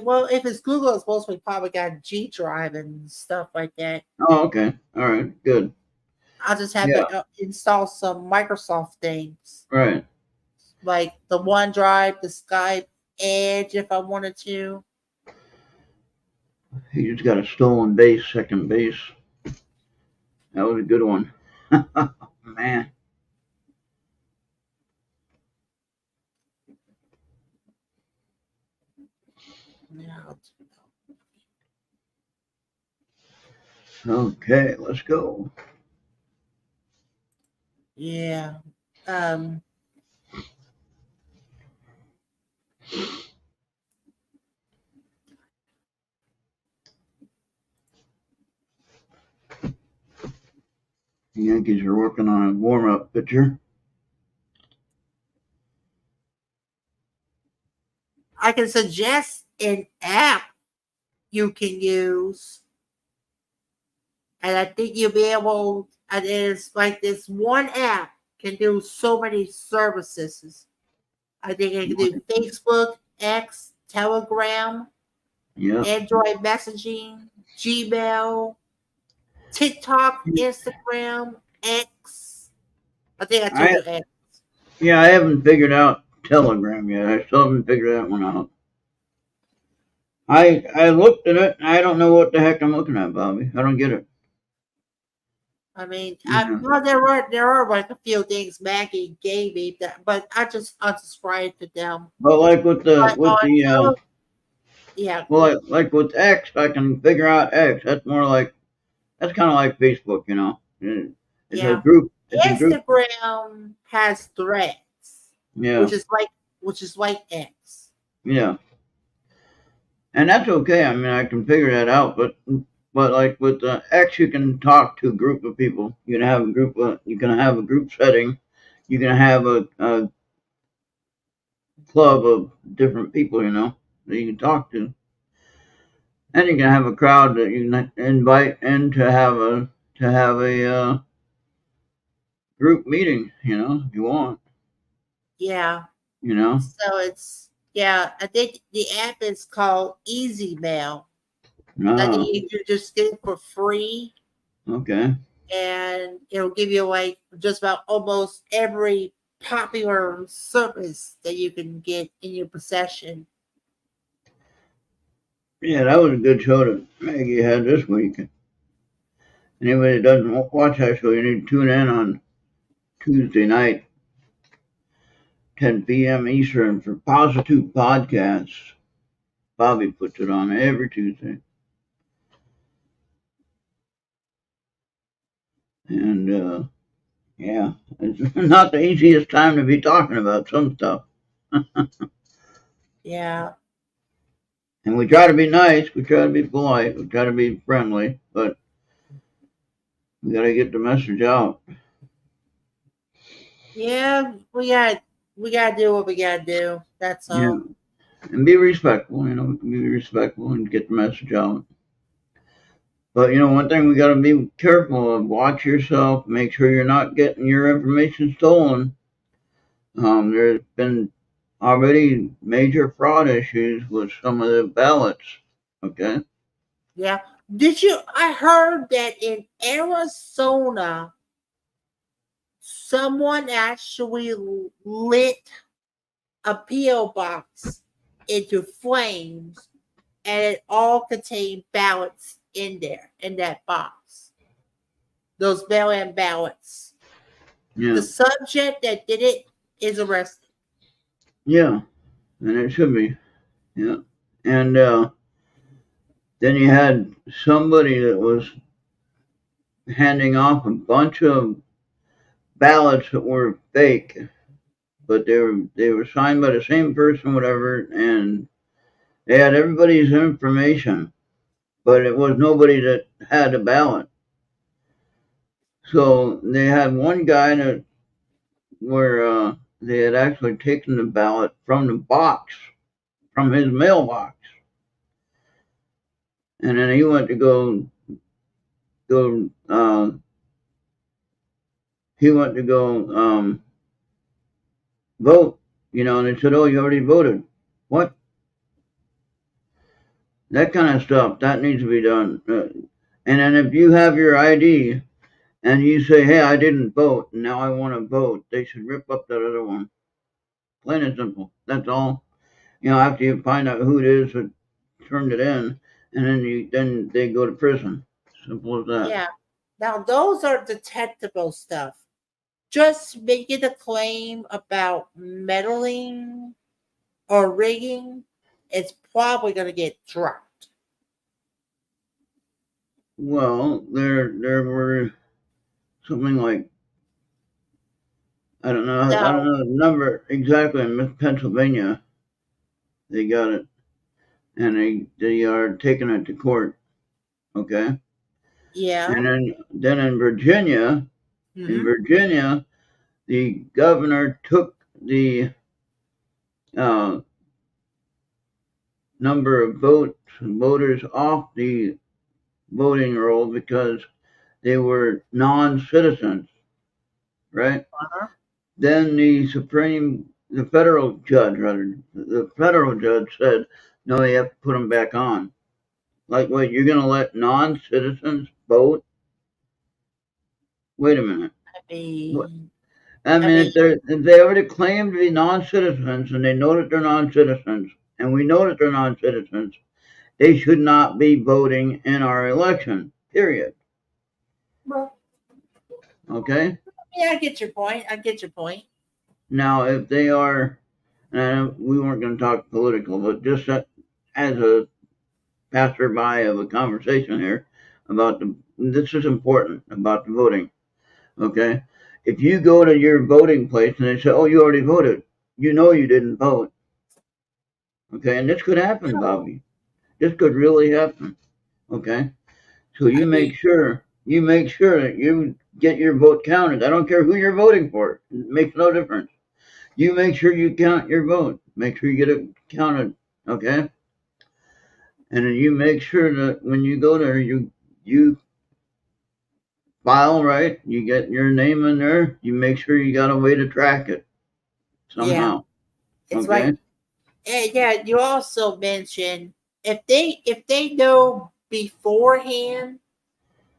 [SPEAKER 1] well, if it's Google, it's mostly probably got G Drive and stuff like that.
[SPEAKER 2] Oh, okay. All right. Good.
[SPEAKER 1] I'll just have
[SPEAKER 2] Yeah.
[SPEAKER 1] to install some Microsoft things
[SPEAKER 2] Right.
[SPEAKER 1] like the OneDrive, the Skype, Edge, if I wanted to.
[SPEAKER 2] He just got a stolen base, second base. That was a good one. Man.
[SPEAKER 1] Yeah.
[SPEAKER 2] Okay, let's go.
[SPEAKER 1] Yeah. Um.
[SPEAKER 2] The Yankees are working on a warm-up pitcher.
[SPEAKER 1] I can suggest an app you can use, and I think you'll be able. And it's like this one app can do so many services. I think it can do Facebook, X, Telegram,
[SPEAKER 2] Yeah.
[SPEAKER 1] Android messaging, Gmail, TikTok, Instagram, X. I think I told
[SPEAKER 2] I
[SPEAKER 1] you X.
[SPEAKER 2] Yeah, I haven't figured out Telegram yet. I still haven't figured that one out. I looked at it and I don't know what the heck I'm looking at, Bobby. I don't get it.
[SPEAKER 1] I mean,
[SPEAKER 2] Yeah.
[SPEAKER 1] well, there are like a few things Maggie gave me that, but I just unsubscribed to them.
[SPEAKER 2] But like
[SPEAKER 1] But on yeah,
[SPEAKER 2] well, like with X, I can figure out X. That's kind of like Facebook, you know. It's a
[SPEAKER 1] yeah.
[SPEAKER 2] group. It's a group.
[SPEAKER 1] Instagram has threads,
[SPEAKER 2] Yeah.
[SPEAKER 1] which is like X.
[SPEAKER 2] Yeah. And that's okay. I mean, I can figure that out. But like with X, you can talk to a group of people. You can have a group. You can have a group setting. You can have a club of different people, you know, that you can talk to, and you can have a crowd that you can invite in to have a group meeting, you know, if you want,
[SPEAKER 1] Yeah.
[SPEAKER 2] you know.
[SPEAKER 1] So I think the app is called Easy Mail. I think
[SPEAKER 2] Ah,
[SPEAKER 1] you can just get it for free,
[SPEAKER 2] okay.
[SPEAKER 1] and it'll give you like just about almost every popular service that you can get in your possession.
[SPEAKER 2] Yeah, that was a good show that Maggie had this week. Anybody that doesn't watch that show, you need to tune in on Tuesday night, 10 p.m. Eastern, for Positive Podcasts. Bobby puts it on every Tuesday. And yeah, it's not the easiest time to be talking about some stuff.
[SPEAKER 1] Yeah.
[SPEAKER 2] And we try to be nice, we try to be polite, we try to be friendly, but we got to get the message out.
[SPEAKER 1] Yeah, we gotta do what we gotta do. That's
[SPEAKER 2] Yeah,
[SPEAKER 1] all.
[SPEAKER 2] and be respectful. You know, we can be respectful and get the message out. But you know, one thing we got to be careful of: watch yourself, make sure you're not getting your information stolen. There's been already major fraud issues with some of the ballots. Okay.
[SPEAKER 1] Yeah. I heard that in Arizona someone actually lit a PO box into flames, and it all contained ballots in that box. those mail-in ballots.
[SPEAKER 2] Yeah.
[SPEAKER 1] The subject that did it is arrested.
[SPEAKER 2] Yeah, and it should be. Yeah. And then you had somebody that was handing off a bunch of ballots that were fake, but they were signed by the same person, whatever, and they had everybody's information, but it was nobody that had a ballot. So they had one guy that where they had actually taken the ballot from the box, from his mailbox, and then he went to go he went to go vote, and they said, "Oh, you already voted." What? That kind of stuff that needs to be done. And then if you have your ID and you say, "Hey, I didn't vote, and now I want to vote," they should rip up that other one. Plain and simple. That's all. After you find out who it is that turned it in, and then they go to prison. Simple as that.
[SPEAKER 1] Yeah. Now those are detectable stuff. Just making a claim about meddling or rigging, it's probably going to get dropped.
[SPEAKER 2] Well, there were something like I don't know the number exactly in Pennsylvania. They got it, and they are taking it to court. Okay.
[SPEAKER 1] Yeah.
[SPEAKER 2] And then in Virginia, the governor took the number of voters off the voting roll because they were non-citizens, right?
[SPEAKER 1] Uh-huh.
[SPEAKER 2] Then the federal judge said, no, you have to put them back on. Like, wait, you're going to let non-citizens vote? Wait a minute. If they already claim to be non-citizens and they know that they're non-citizens, and we know that they're non-citizens, they should not be voting in our election, period.
[SPEAKER 1] Well,
[SPEAKER 2] okay?
[SPEAKER 1] Yeah, I get your point.
[SPEAKER 2] Now, if they are, and we weren't going to talk political, but just as a passerby of a conversation here about this is important about the voting, okay? If you go to your voting place and they say, "Oh, you already voted," you know you didn't vote. Okay, and this could happen, Bobby. This could really happen. Okay, so you make sure that you get your vote counted. I don't care who you're voting for; it makes no difference. You make sure you count your vote. Make sure you get it counted. Okay, and then you make sure that when you go there, you file right. You get your name in there. You make sure you got a way to track it somehow.
[SPEAKER 1] Yeah. It's okay. Yeah, you also mentioned if they know beforehand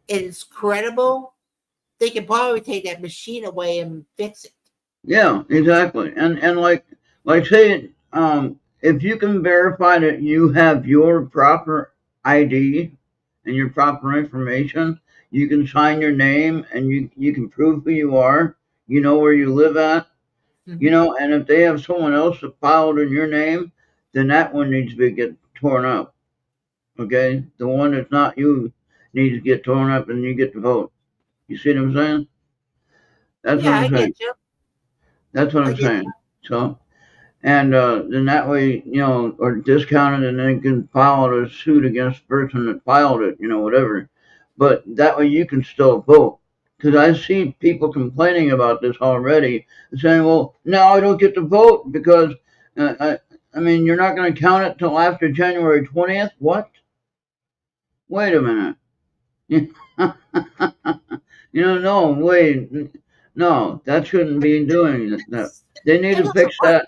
[SPEAKER 1] it's credible, they can probably take that machine away and fix it.
[SPEAKER 2] Yeah, exactly. And like say if you can verify that you have your proper ID and your proper information, you can sign your name and you can prove who you are, you know where you live at, and if they have someone else that filed in your name, then that one needs to get torn up. Okay? The one that's not you needs to get torn up and you get to vote. You see what I'm saying? That's what I'm saying.
[SPEAKER 1] Get you.
[SPEAKER 2] That's what I'm saying. So, and then that way, or discounted, and then can file a suit against the person that filed it, whatever. But that way you can still vote. Because I see people complaining about this already, saying, "Well, now I don't get to vote because, I mean, you're not going to count it till after January 20th." What? Wait a minute. No, wait. No, that shouldn't be doing that. They need to fix that.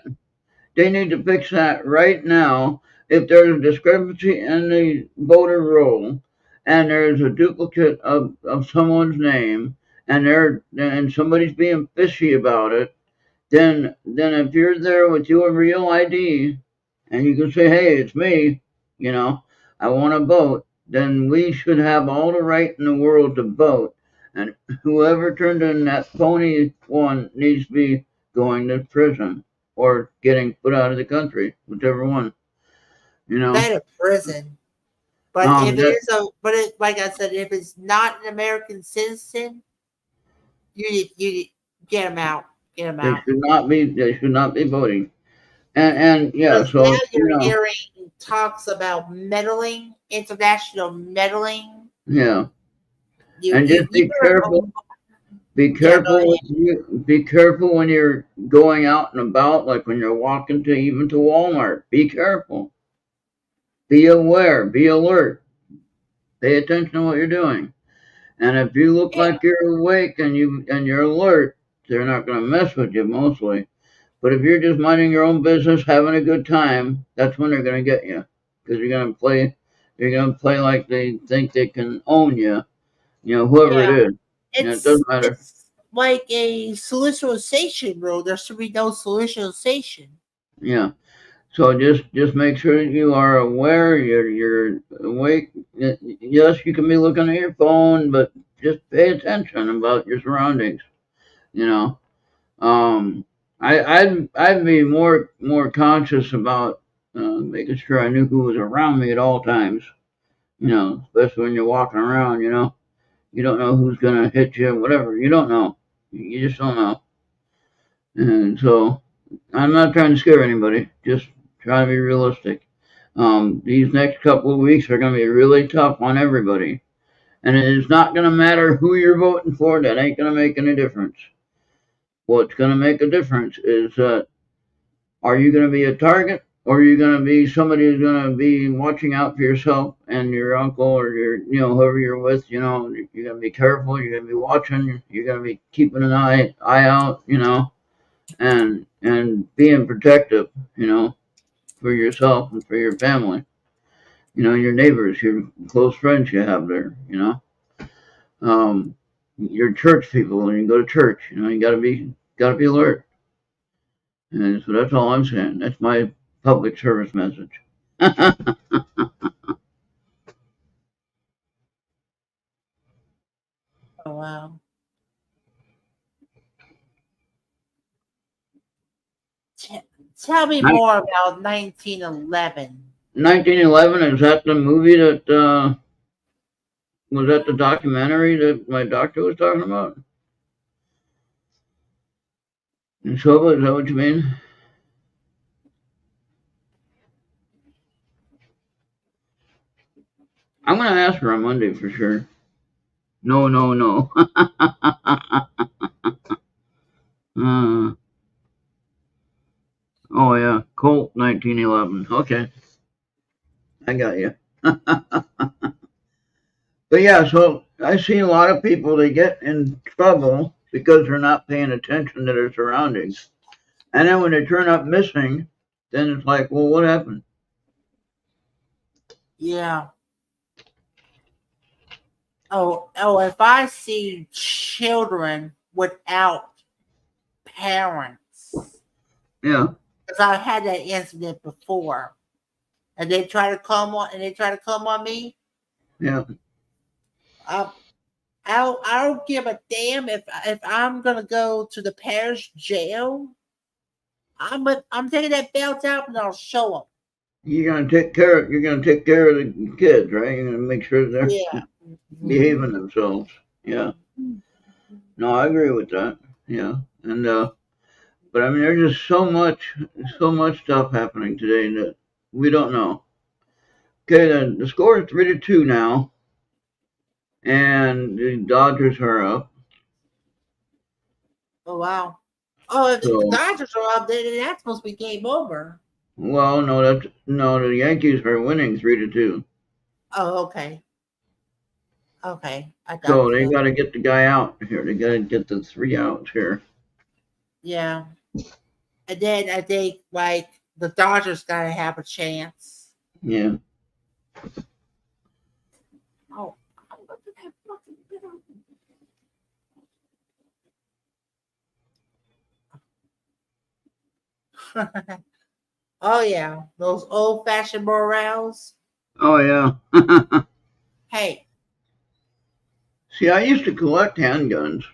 [SPEAKER 2] They need to fix that right now. If there's a discrepancy in the voter roll and there's a duplicate of someone's name and somebody's being fishy about it, then if you're there with your real ID and you can say, "Hey, it's me, I want to vote," then we should have all the right in the world to vote. And whoever turned in that phony one needs to be going to prison or getting put out of the country, whichever one, you know.
[SPEAKER 1] Not a prison. But if it
[SPEAKER 2] That
[SPEAKER 1] is like I said, if it's not an American citizen, you get them out. Get them
[SPEAKER 2] they
[SPEAKER 1] out.
[SPEAKER 2] should not be. They should not be voting. And yeah,
[SPEAKER 1] Because now
[SPEAKER 2] so
[SPEAKER 1] you're hearing talks about meddling, international meddling.
[SPEAKER 2] yeah,
[SPEAKER 1] You
[SPEAKER 2] and
[SPEAKER 1] you
[SPEAKER 2] just
[SPEAKER 1] you
[SPEAKER 2] be
[SPEAKER 1] better
[SPEAKER 2] careful. Be
[SPEAKER 1] yeah, go
[SPEAKER 2] careful
[SPEAKER 1] ahead.
[SPEAKER 2] when be careful when you're going out and about, like when you're walking to even to Walmart. Be careful. Be aware. Be alert. Pay attention to what you're doing. And if you look
[SPEAKER 1] Yeah,
[SPEAKER 2] like you're awake and you're alert, they're not going to mess with you mostly. But if you're just minding your own business, having a good time, that's when they're going to get you, because you're going to play. You're going to play like they think they can own you. You know, whoever it
[SPEAKER 1] yeah.
[SPEAKER 2] is. You know, it doesn't matter.
[SPEAKER 1] It's like a solicitation rule. There should be no solicitation.
[SPEAKER 2] Yeah. So just make sure that you are aware. You're awake. Yes, you can be looking at your phone, but just pay attention about your surroundings. You know. I'd be more conscious about making sure I knew who was around me at all times. You know, especially when you're walking around. You know, you don't know who's gonna hit you, whatever. You don't know. You just don't know. And so, I'm not trying to scare anybody. Just trying to be realistic. These next couple of weeks are gonna be really tough on everybody, and it is not gonna matter who you're voting for. That ain't gonna make any difference. What's gonna make a difference is are you going to be a target, or are you going to be somebody who's going to be watching out for yourself and your uncle or your, whoever you're with? You're going to be careful. You're going to be watching. You're going to be keeping an eye out. And being protective. For yourself and for your family. Your neighbors, your close friends you have there. Your church people when you go to church. You gotta be alert. And so that's all I'm saying. That's my public service message.
[SPEAKER 1] Oh wow. T- Tell me more about 1911.
[SPEAKER 2] 1911, is that the movie that was that the documentary that my doctor was talking about? And so, is that what you mean? I'm gonna ask her on Monday for sure. No, no, no. uh, oh yeah, Colt 1911. Okay, I got you. But yeah, so I see a lot of people they get in trouble because they're not paying attention to their surroundings, and then when they turn up missing, then it's like, well, what happened?
[SPEAKER 1] Yeah. Oh, if I see children without parents,
[SPEAKER 2] Yeah,
[SPEAKER 1] because I've had that incident before, and they try to come on me.
[SPEAKER 2] yeah.
[SPEAKER 1] I, I don't give a damn if I'm gonna go to the parish jail. I'm taking that belt out and I'll show them.
[SPEAKER 2] You're gonna take care of the kids, right? You're gonna make sure they're
[SPEAKER 1] Yeah.
[SPEAKER 2] behaving themselves. Yeah. No, I agree with that. Yeah. And but I mean there's just so much stuff happening today that we don't know. Okay, the score is 3-2 now, and the Dodgers are up.
[SPEAKER 1] Oh wow. Oh, if the
[SPEAKER 2] So
[SPEAKER 1] Dodgers are up, then that's supposed to be game over.
[SPEAKER 2] well, no, the Yankees are winning 3-2.
[SPEAKER 1] Oh, okay. Okay. I thought
[SPEAKER 2] So they
[SPEAKER 1] so.
[SPEAKER 2] got to get the guy out here. They got to get the 3 outs here.
[SPEAKER 1] Yeah. And then I think like the Dodgers gotta have a chance.
[SPEAKER 2] Yeah.
[SPEAKER 1] Oh, oh yeah, those old fashioned morels.
[SPEAKER 2] Oh yeah.
[SPEAKER 1] Hey,
[SPEAKER 2] See, I used to collect handguns.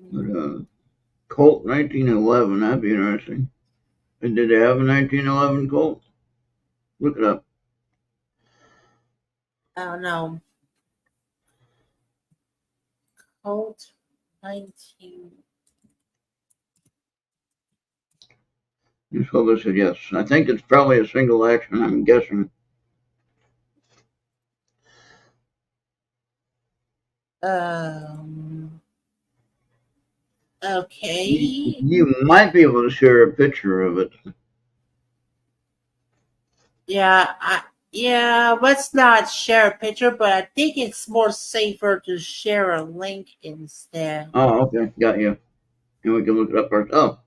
[SPEAKER 2] But, Colt 1911, that'd be interesting. And did they have a 1911 Colt? Look it up.
[SPEAKER 1] I don't know. Colt 19.
[SPEAKER 2] This fellow said yes. I think it's probably a single action, I'm guessing.
[SPEAKER 1] Okay.
[SPEAKER 2] You might be able to share a picture of it.
[SPEAKER 1] Yeah, let's not share a picture, but I think it's more safer to share a link instead.
[SPEAKER 2] Oh, okay, got you. And we can look it up ourselves.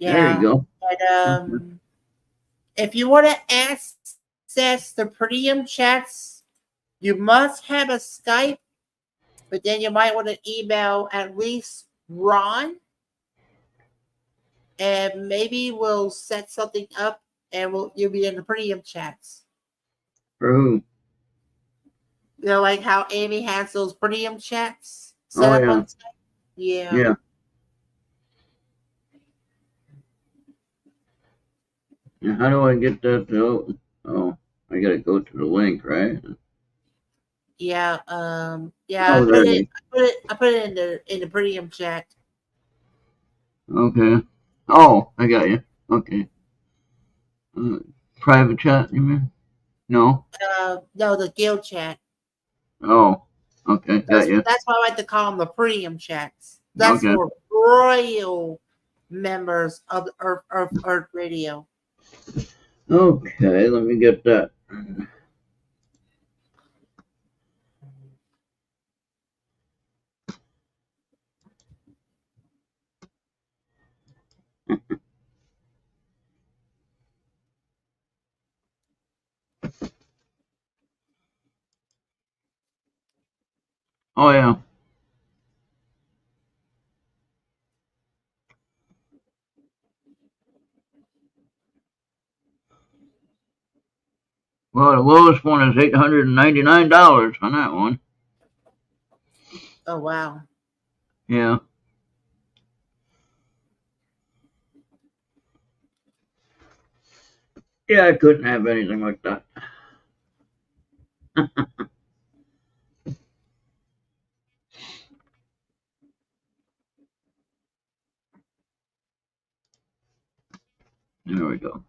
[SPEAKER 2] There you go.
[SPEAKER 1] But if you want to access the premium chats, you must have a Skype, but then you might want to email at least Ron, and maybe we'll set something up, and you'll be in the premium chats.
[SPEAKER 2] For who?
[SPEAKER 1] You know, like how Amy has those premium chats
[SPEAKER 2] set
[SPEAKER 1] up on Skype.
[SPEAKER 2] Yeah. Now, how do I get that to open? Oh, I gotta go to the link, right?
[SPEAKER 1] Yeah,
[SPEAKER 2] Oh,
[SPEAKER 1] I put it in the premium chat.
[SPEAKER 2] Okay. Oh, I got you. Okay. Private chat, you mean? No.
[SPEAKER 1] No, the guild chat.
[SPEAKER 2] Oh, okay, got you.
[SPEAKER 1] That's why I like to call them the premium chats. That's for royal members of Errt Radio.
[SPEAKER 2] Okay, let me get that. Oh, yeah. Well, the lowest one is $899 on that one.
[SPEAKER 1] Oh, wow.
[SPEAKER 2] Yeah. Yeah, I couldn't have anything like that. There we go.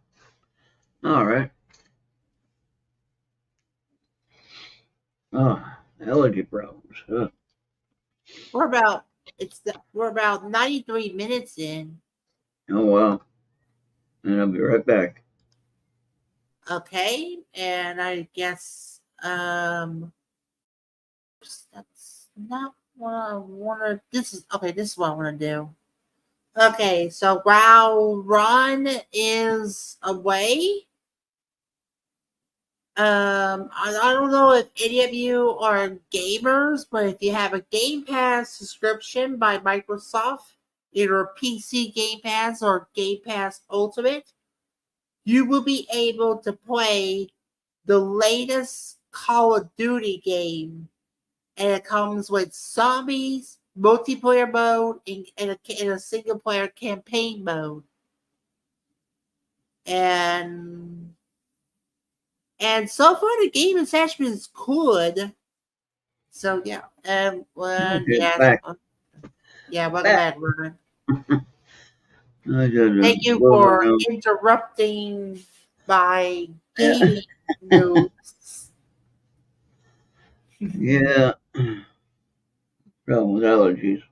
[SPEAKER 2] All right. Oh, allergy problems. Huh.
[SPEAKER 1] We're about 93 minutes in.
[SPEAKER 2] Oh, wow. And I'll be right back.
[SPEAKER 1] Okay, and I guess that's not what I want to. This is what I want to do. Okay, so while Ron is away, I don't know if any of you are gamers, but if you have a Game Pass subscription by Microsoft, either PC Game Pass or Game Pass Ultimate, you will be able to play the latest Call of Duty game, and it comes with zombies, multiplayer mode, and a single player campaign mode. And so far the game is actually good. So yeah, welcome back, Ruben. Thank you for interrupting my gaming news.
[SPEAKER 2] Yeah. Problem with allergies.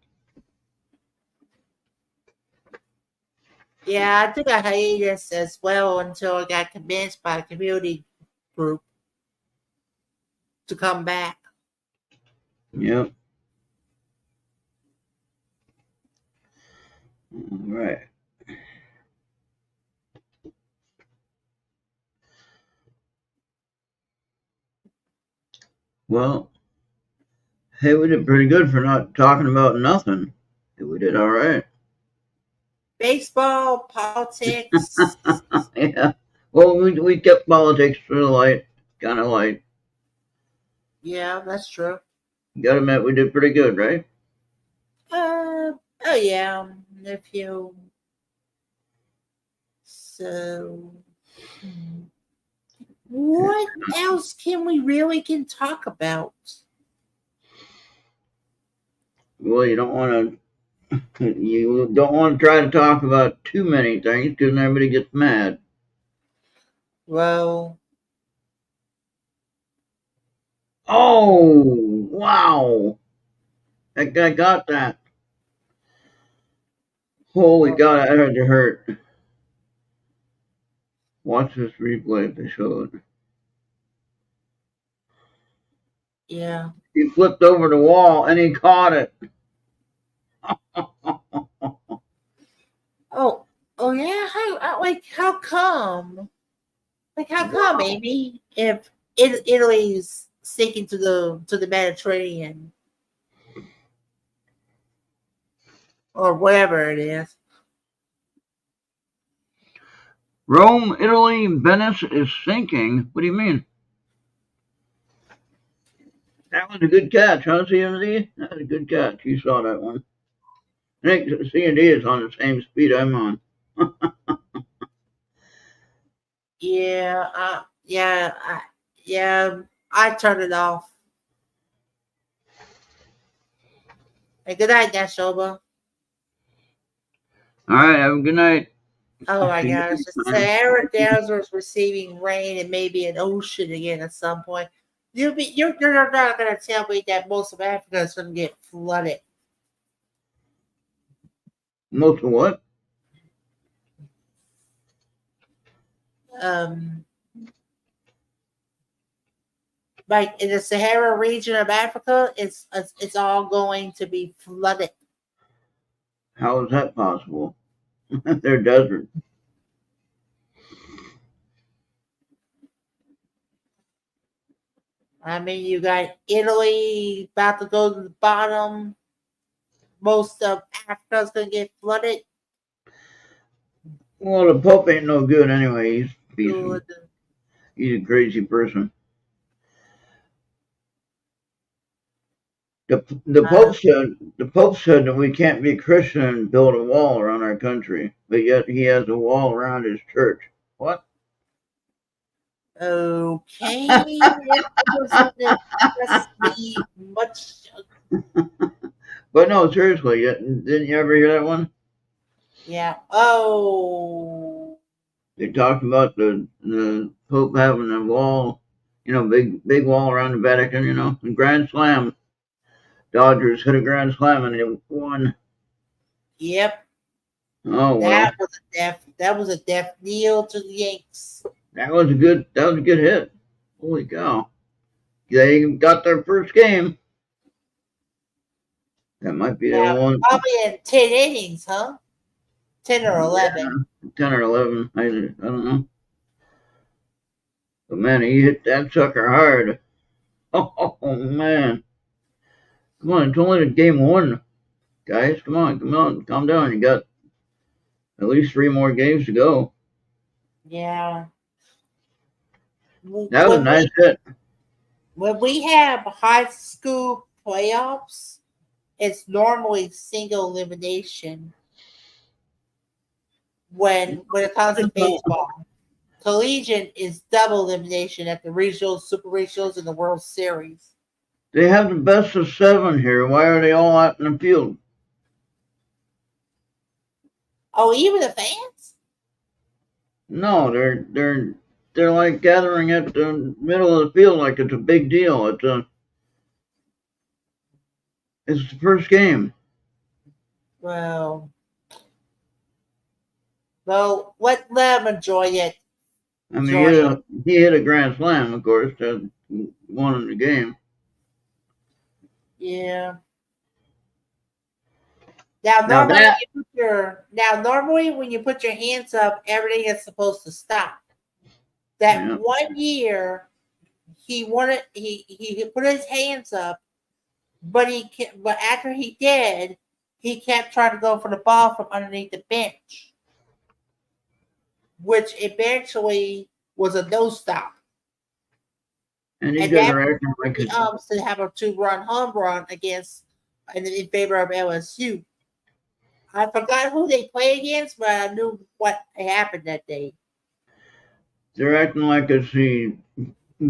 [SPEAKER 1] Yeah, I took a hiatus as well until I got convinced by the community group to come back.
[SPEAKER 2] Yep. All right. Well, hey, we did pretty good for not talking about nothing. We did all right.
[SPEAKER 1] Baseball, politics.
[SPEAKER 2] Yeah. Well, we kept politics kind of light.
[SPEAKER 1] Yeah, that's true.
[SPEAKER 2] You gotta admit, we did pretty good, right?
[SPEAKER 1] Oh yeah. If you so, what else can we really can talk about?
[SPEAKER 2] Well, you don't want to try to talk about too many things because everybody gets mad.
[SPEAKER 1] Well,
[SPEAKER 2] Oh, wow! That guy got that. Holy God, I had to hurt. Watch this replay if they show it.
[SPEAKER 1] yeah.
[SPEAKER 2] He flipped over the wall and he caught it.
[SPEAKER 1] Oh, oh yeah. How come? Like, how come,
[SPEAKER 2] Wow.
[SPEAKER 1] Amy? If Italy's sticking to the Mediterranean or whatever it is.
[SPEAKER 2] Rome, Italy, Venice is sinking. What do you mean? That was a good catch, huh, CMZ? That was a good catch. You saw that one. I think C&D is on the same speed I'm on.
[SPEAKER 1] Yeah, yeah. I turned it off. Hey, good night, Nashoba.
[SPEAKER 2] All right, have a good night.
[SPEAKER 1] Oh my
[SPEAKER 2] See you
[SPEAKER 1] gosh,
[SPEAKER 2] next
[SPEAKER 1] the
[SPEAKER 2] time.
[SPEAKER 1] Sahara Desert is receiving rain and maybe an ocean again at some point. You're not going to tell me that most of Africa is going to get flooded.
[SPEAKER 2] Most of what?
[SPEAKER 1] Um, like in the Sahara region of Africa, it's all going to be flooded.
[SPEAKER 2] How is that possible? They're desert.
[SPEAKER 1] I mean, you got Italy about to go to the bottom. Most of Africa's going to get flooded.
[SPEAKER 2] Well, the Pope ain't no good anyway.
[SPEAKER 1] Good.
[SPEAKER 2] He's a crazy person. The Pope said that we can't be Christian and build a wall around our country, but yet he has a wall around his church. What?
[SPEAKER 1] Okay, it doesn't impress me much.
[SPEAKER 2] But no, seriously, didn't you ever hear that one?
[SPEAKER 1] Yeah. Oh.
[SPEAKER 2] They talked about the Pope having a wall, big wall around the Vatican, and Grand Slam. Dodgers hit a Grand Slam and they won.
[SPEAKER 1] Yep.
[SPEAKER 2] Oh well,
[SPEAKER 1] That was a death kneel to the Yanks.
[SPEAKER 2] that was a good hit. Holy cow! They got their first game. That might be the
[SPEAKER 1] Now,
[SPEAKER 2] one.
[SPEAKER 1] probably in 10 innings, huh? 10 or 11.
[SPEAKER 2] 10 or 11. I don't know. But man, he hit that sucker hard. Oh man. Come on, it's only game one. Guys, come on, calm down. You got at least 3 more games to go.
[SPEAKER 1] Yeah.
[SPEAKER 2] That was a nice hit.
[SPEAKER 1] When we have high school playoffs, it's normally single elimination when it comes to baseball. Collegiate is double elimination at the regionals, super regionals, and the World Series.
[SPEAKER 2] They have the best of 7 here. Why are they all out in the field?
[SPEAKER 1] Oh, even the fans?
[SPEAKER 2] No, they're like gathering at the middle of the field like it's a big deal. It's the first game.
[SPEAKER 1] Well, let them enjoy it.
[SPEAKER 2] I mean, he hit a grand slam, of course, that won the game.
[SPEAKER 1] Yeah.
[SPEAKER 2] Now that
[SPEAKER 1] Normally when you put your hands up, everything is supposed to stop. That one year, he put his hands up, but after he did, he kept trying to go for the ball from underneath the bench, which eventually was a no stop.
[SPEAKER 2] And these
[SPEAKER 1] and
[SPEAKER 2] guys
[SPEAKER 1] that
[SPEAKER 2] are acting like it.
[SPEAKER 1] to have a 2-run home run against in favor of LSU. I forgot who they played against, but I knew what happened that day.
[SPEAKER 2] They're acting like it's the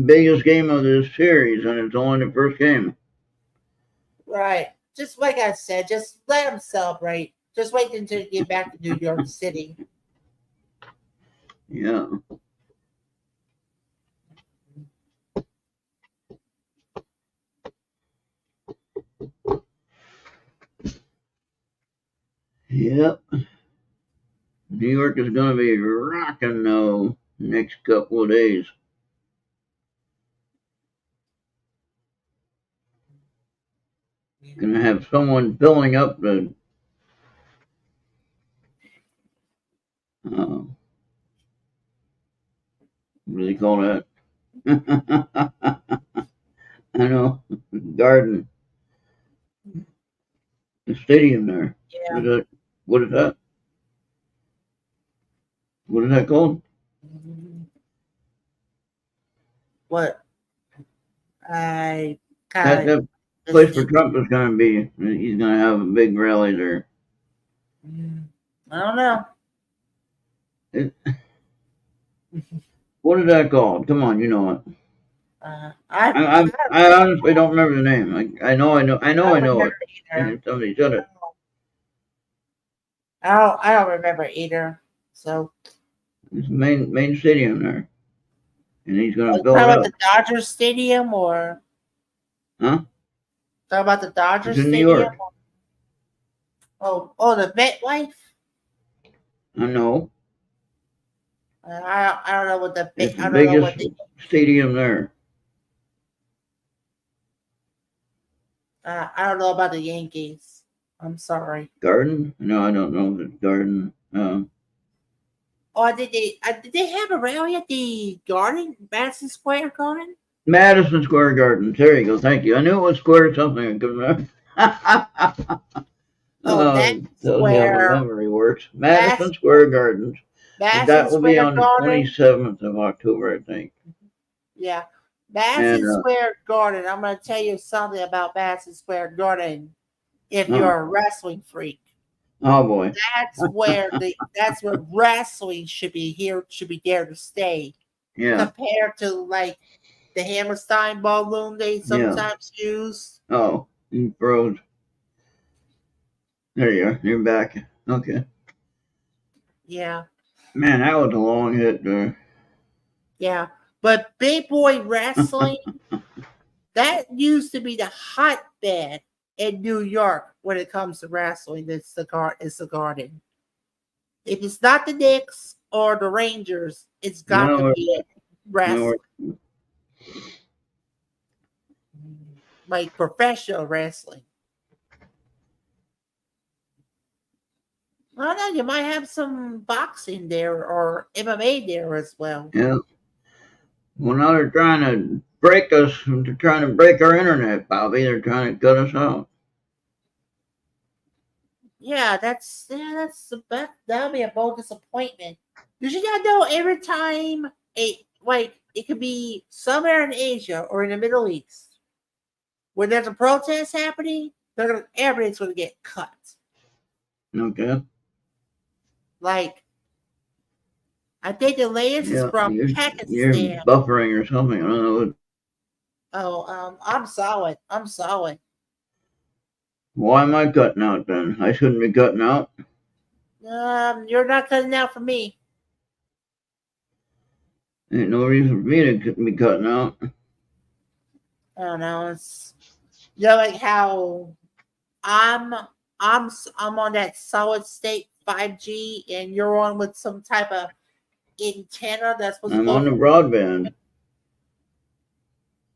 [SPEAKER 2] biggest game of this series, and it's only the first game.
[SPEAKER 1] Right. Just like I said, just let them celebrate. Just wait until you get back to New York City.
[SPEAKER 2] Yeah. Yep. New York is going to be rocking though next couple of days. Going to have someone filling up the what do they call that? I know, garden, the stadium there.
[SPEAKER 1] Yeah.
[SPEAKER 2] What is that? What is that called?
[SPEAKER 1] What? I kind
[SPEAKER 2] That
[SPEAKER 1] of
[SPEAKER 2] place for Trump is going to be. He's going to have a big rally there.
[SPEAKER 1] I don't know.
[SPEAKER 2] What is that called? Come on, you know it.
[SPEAKER 1] I
[SPEAKER 2] I honestly don't remember the name. I know it.
[SPEAKER 1] either.
[SPEAKER 2] Somebody said it.
[SPEAKER 1] I don't remember either. So
[SPEAKER 2] It's the main stadium there, and he's going to
[SPEAKER 1] talking
[SPEAKER 2] fill it
[SPEAKER 1] about
[SPEAKER 2] up.
[SPEAKER 1] the Dodger Stadium or
[SPEAKER 2] Huh?
[SPEAKER 1] talking about the Dodger
[SPEAKER 2] It's in New
[SPEAKER 1] Stadium?
[SPEAKER 2] York.
[SPEAKER 1] Oh, the MetLife.
[SPEAKER 2] I know.
[SPEAKER 1] I don't know what the
[SPEAKER 2] It's the
[SPEAKER 1] I don't know what
[SPEAKER 2] biggest stadium there.
[SPEAKER 1] I don't know about the Yankees. I'm sorry.
[SPEAKER 2] Garden? No, I don't know the Garden.
[SPEAKER 1] Oh, did they have a rally at the Garden, Madison Square Garden?
[SPEAKER 2] Madison Square Garden. There you go. Thank you. I knew it was square something. I couldn't remember.
[SPEAKER 1] That's
[SPEAKER 2] Tells you how my
[SPEAKER 1] where
[SPEAKER 2] memory works. Madison Square Gardens. That will be on the 27th of October, I think.
[SPEAKER 1] Yeah. Madison Square Garden. I'm going to tell you something about Madison Square Garden if you're a wrestling freak.
[SPEAKER 2] Oh boy.
[SPEAKER 1] That's where wrestling should be there to stay.
[SPEAKER 2] Yeah.
[SPEAKER 1] Compared to like the Hammerstein ballroom they sometimes use.
[SPEAKER 2] Oh, you froze. There you are. You're back. Okay.
[SPEAKER 1] Yeah.
[SPEAKER 2] Man, that was a long hit there.
[SPEAKER 1] Yeah. But big boy wrestling, that used to be the hotbed in New York when it comes to wrestling. It's the Garden. If it's not the Knicks or the Rangers, it's got to be wrestling. Like professional wrestling. I don't know, you might have some boxing there or MMA there as well.
[SPEAKER 2] Yeah. Well, now they're trying to break us. They're trying to break our internet, Bobby. They're trying to cut us out.
[SPEAKER 1] Yeah, that'll be a bold disappointment. Did you not know every time it could be somewhere in Asia or in the Middle East when there's a protest happening, everything's gonna get cut.
[SPEAKER 2] Okay.
[SPEAKER 1] Like, I think the latest is from Pakistan.
[SPEAKER 2] You're buffering or something. I don't know.
[SPEAKER 1] Oh, I'm solid.
[SPEAKER 2] Why am I cutting out then? I shouldn't be cutting out.
[SPEAKER 1] You're not cutting out for me.
[SPEAKER 2] Ain't no reason for me to be cutting out.
[SPEAKER 1] I don't know. It's like how I'm on that solid state 5G, and you're on with some type of antenna that's supposed to
[SPEAKER 2] I'm
[SPEAKER 1] go
[SPEAKER 2] on the broadband.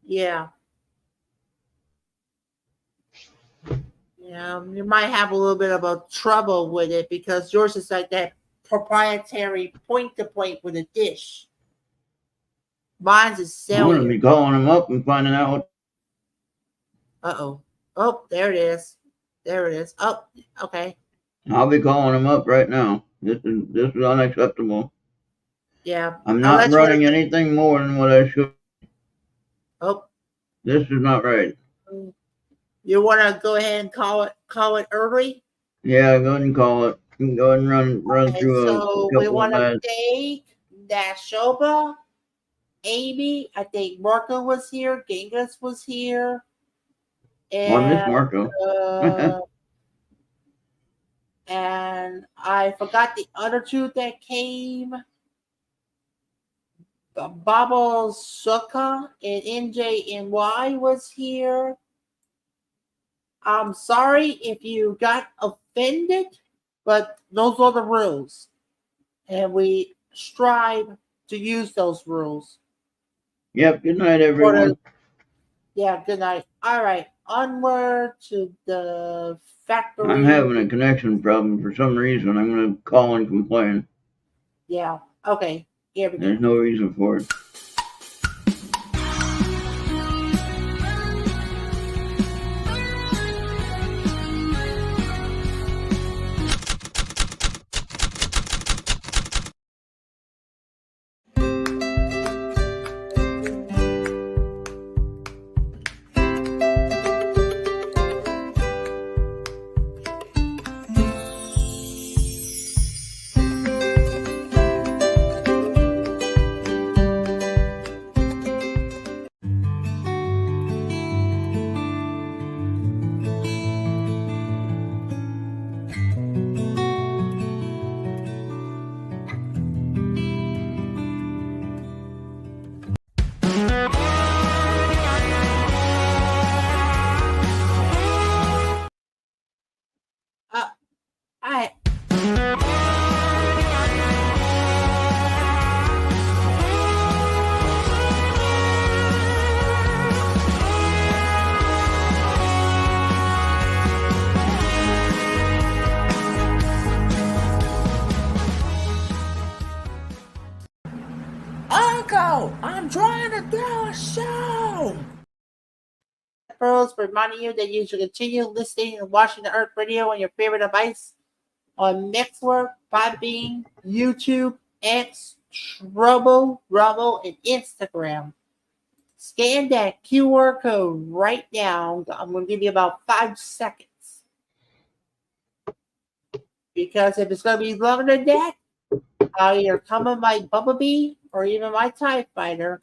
[SPEAKER 1] Yeah. Yeah, you might have a little bit of a trouble with it because yours is like that proprietary point-to-point with a dish. Mine's is cellular.
[SPEAKER 2] I'm going to be calling them up and finding out.
[SPEAKER 1] Uh-oh. Oh, there it is. Oh, okay.
[SPEAKER 2] I'll be calling them up right now. This is unacceptable.
[SPEAKER 1] Yeah.
[SPEAKER 2] I'm not running anything more than what I should.
[SPEAKER 1] Oh,
[SPEAKER 2] this is not right.
[SPEAKER 1] You want to go ahead and call it early?
[SPEAKER 2] Yeah, go ahead and call it. You can go ahead and run through
[SPEAKER 1] So
[SPEAKER 2] a
[SPEAKER 1] we
[SPEAKER 2] couple
[SPEAKER 1] want
[SPEAKER 2] of
[SPEAKER 1] to
[SPEAKER 2] that.
[SPEAKER 1] thank Nashoba, Amy. I think Marco was here. Genghis was here.
[SPEAKER 2] Oh, I miss
[SPEAKER 1] And
[SPEAKER 2] Marco.
[SPEAKER 1] and I forgot the other two that came. Baba Suka and NJNY was here. I'm sorry if you got offended, but those are the rules. And we strive to use those rules.
[SPEAKER 2] Yep, good night, everyone.
[SPEAKER 1] Yeah, good night. All right, onward to the factory.
[SPEAKER 2] I'm having a connection problem for some reason. I'm going to call and complain.
[SPEAKER 1] Yeah, okay, here we go.
[SPEAKER 2] There's no reason for it.
[SPEAKER 1] I Uncle, I'm trying to do a show. Pros reminding you that you should continue listening and watching the Errt Radio on your favorite device on Mixler, Podbean, YouTube, X, Trouble, Rumble, and Instagram. Scan that QR code right now. I'm going to give you about 5 seconds. Because if it's going to be longer than that, I'll either come on my Bumblebee or even my TIE Fighter,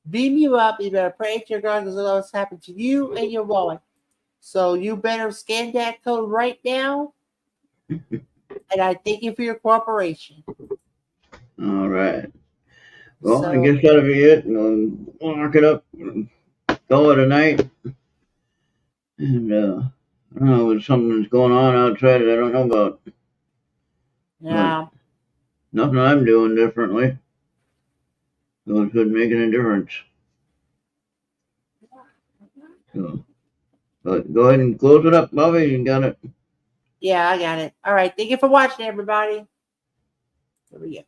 [SPEAKER 1] beam you up. You better pray to your God because what's happened to you and your wallet. So you better scan that code right now. And I thank you for your cooperation.
[SPEAKER 2] All right. Well, I guess that'll be it. We'll lock it up. Call it a night. And I don't know if something's going on outside that I don't know about.
[SPEAKER 1] Yeah.
[SPEAKER 2] But nothing I'm doing differently. So it could make a difference. So, but go ahead and close it up, Bobby. You got it.
[SPEAKER 1] Yeah, I got it. All right. Thank you for watching, everybody. Here we go.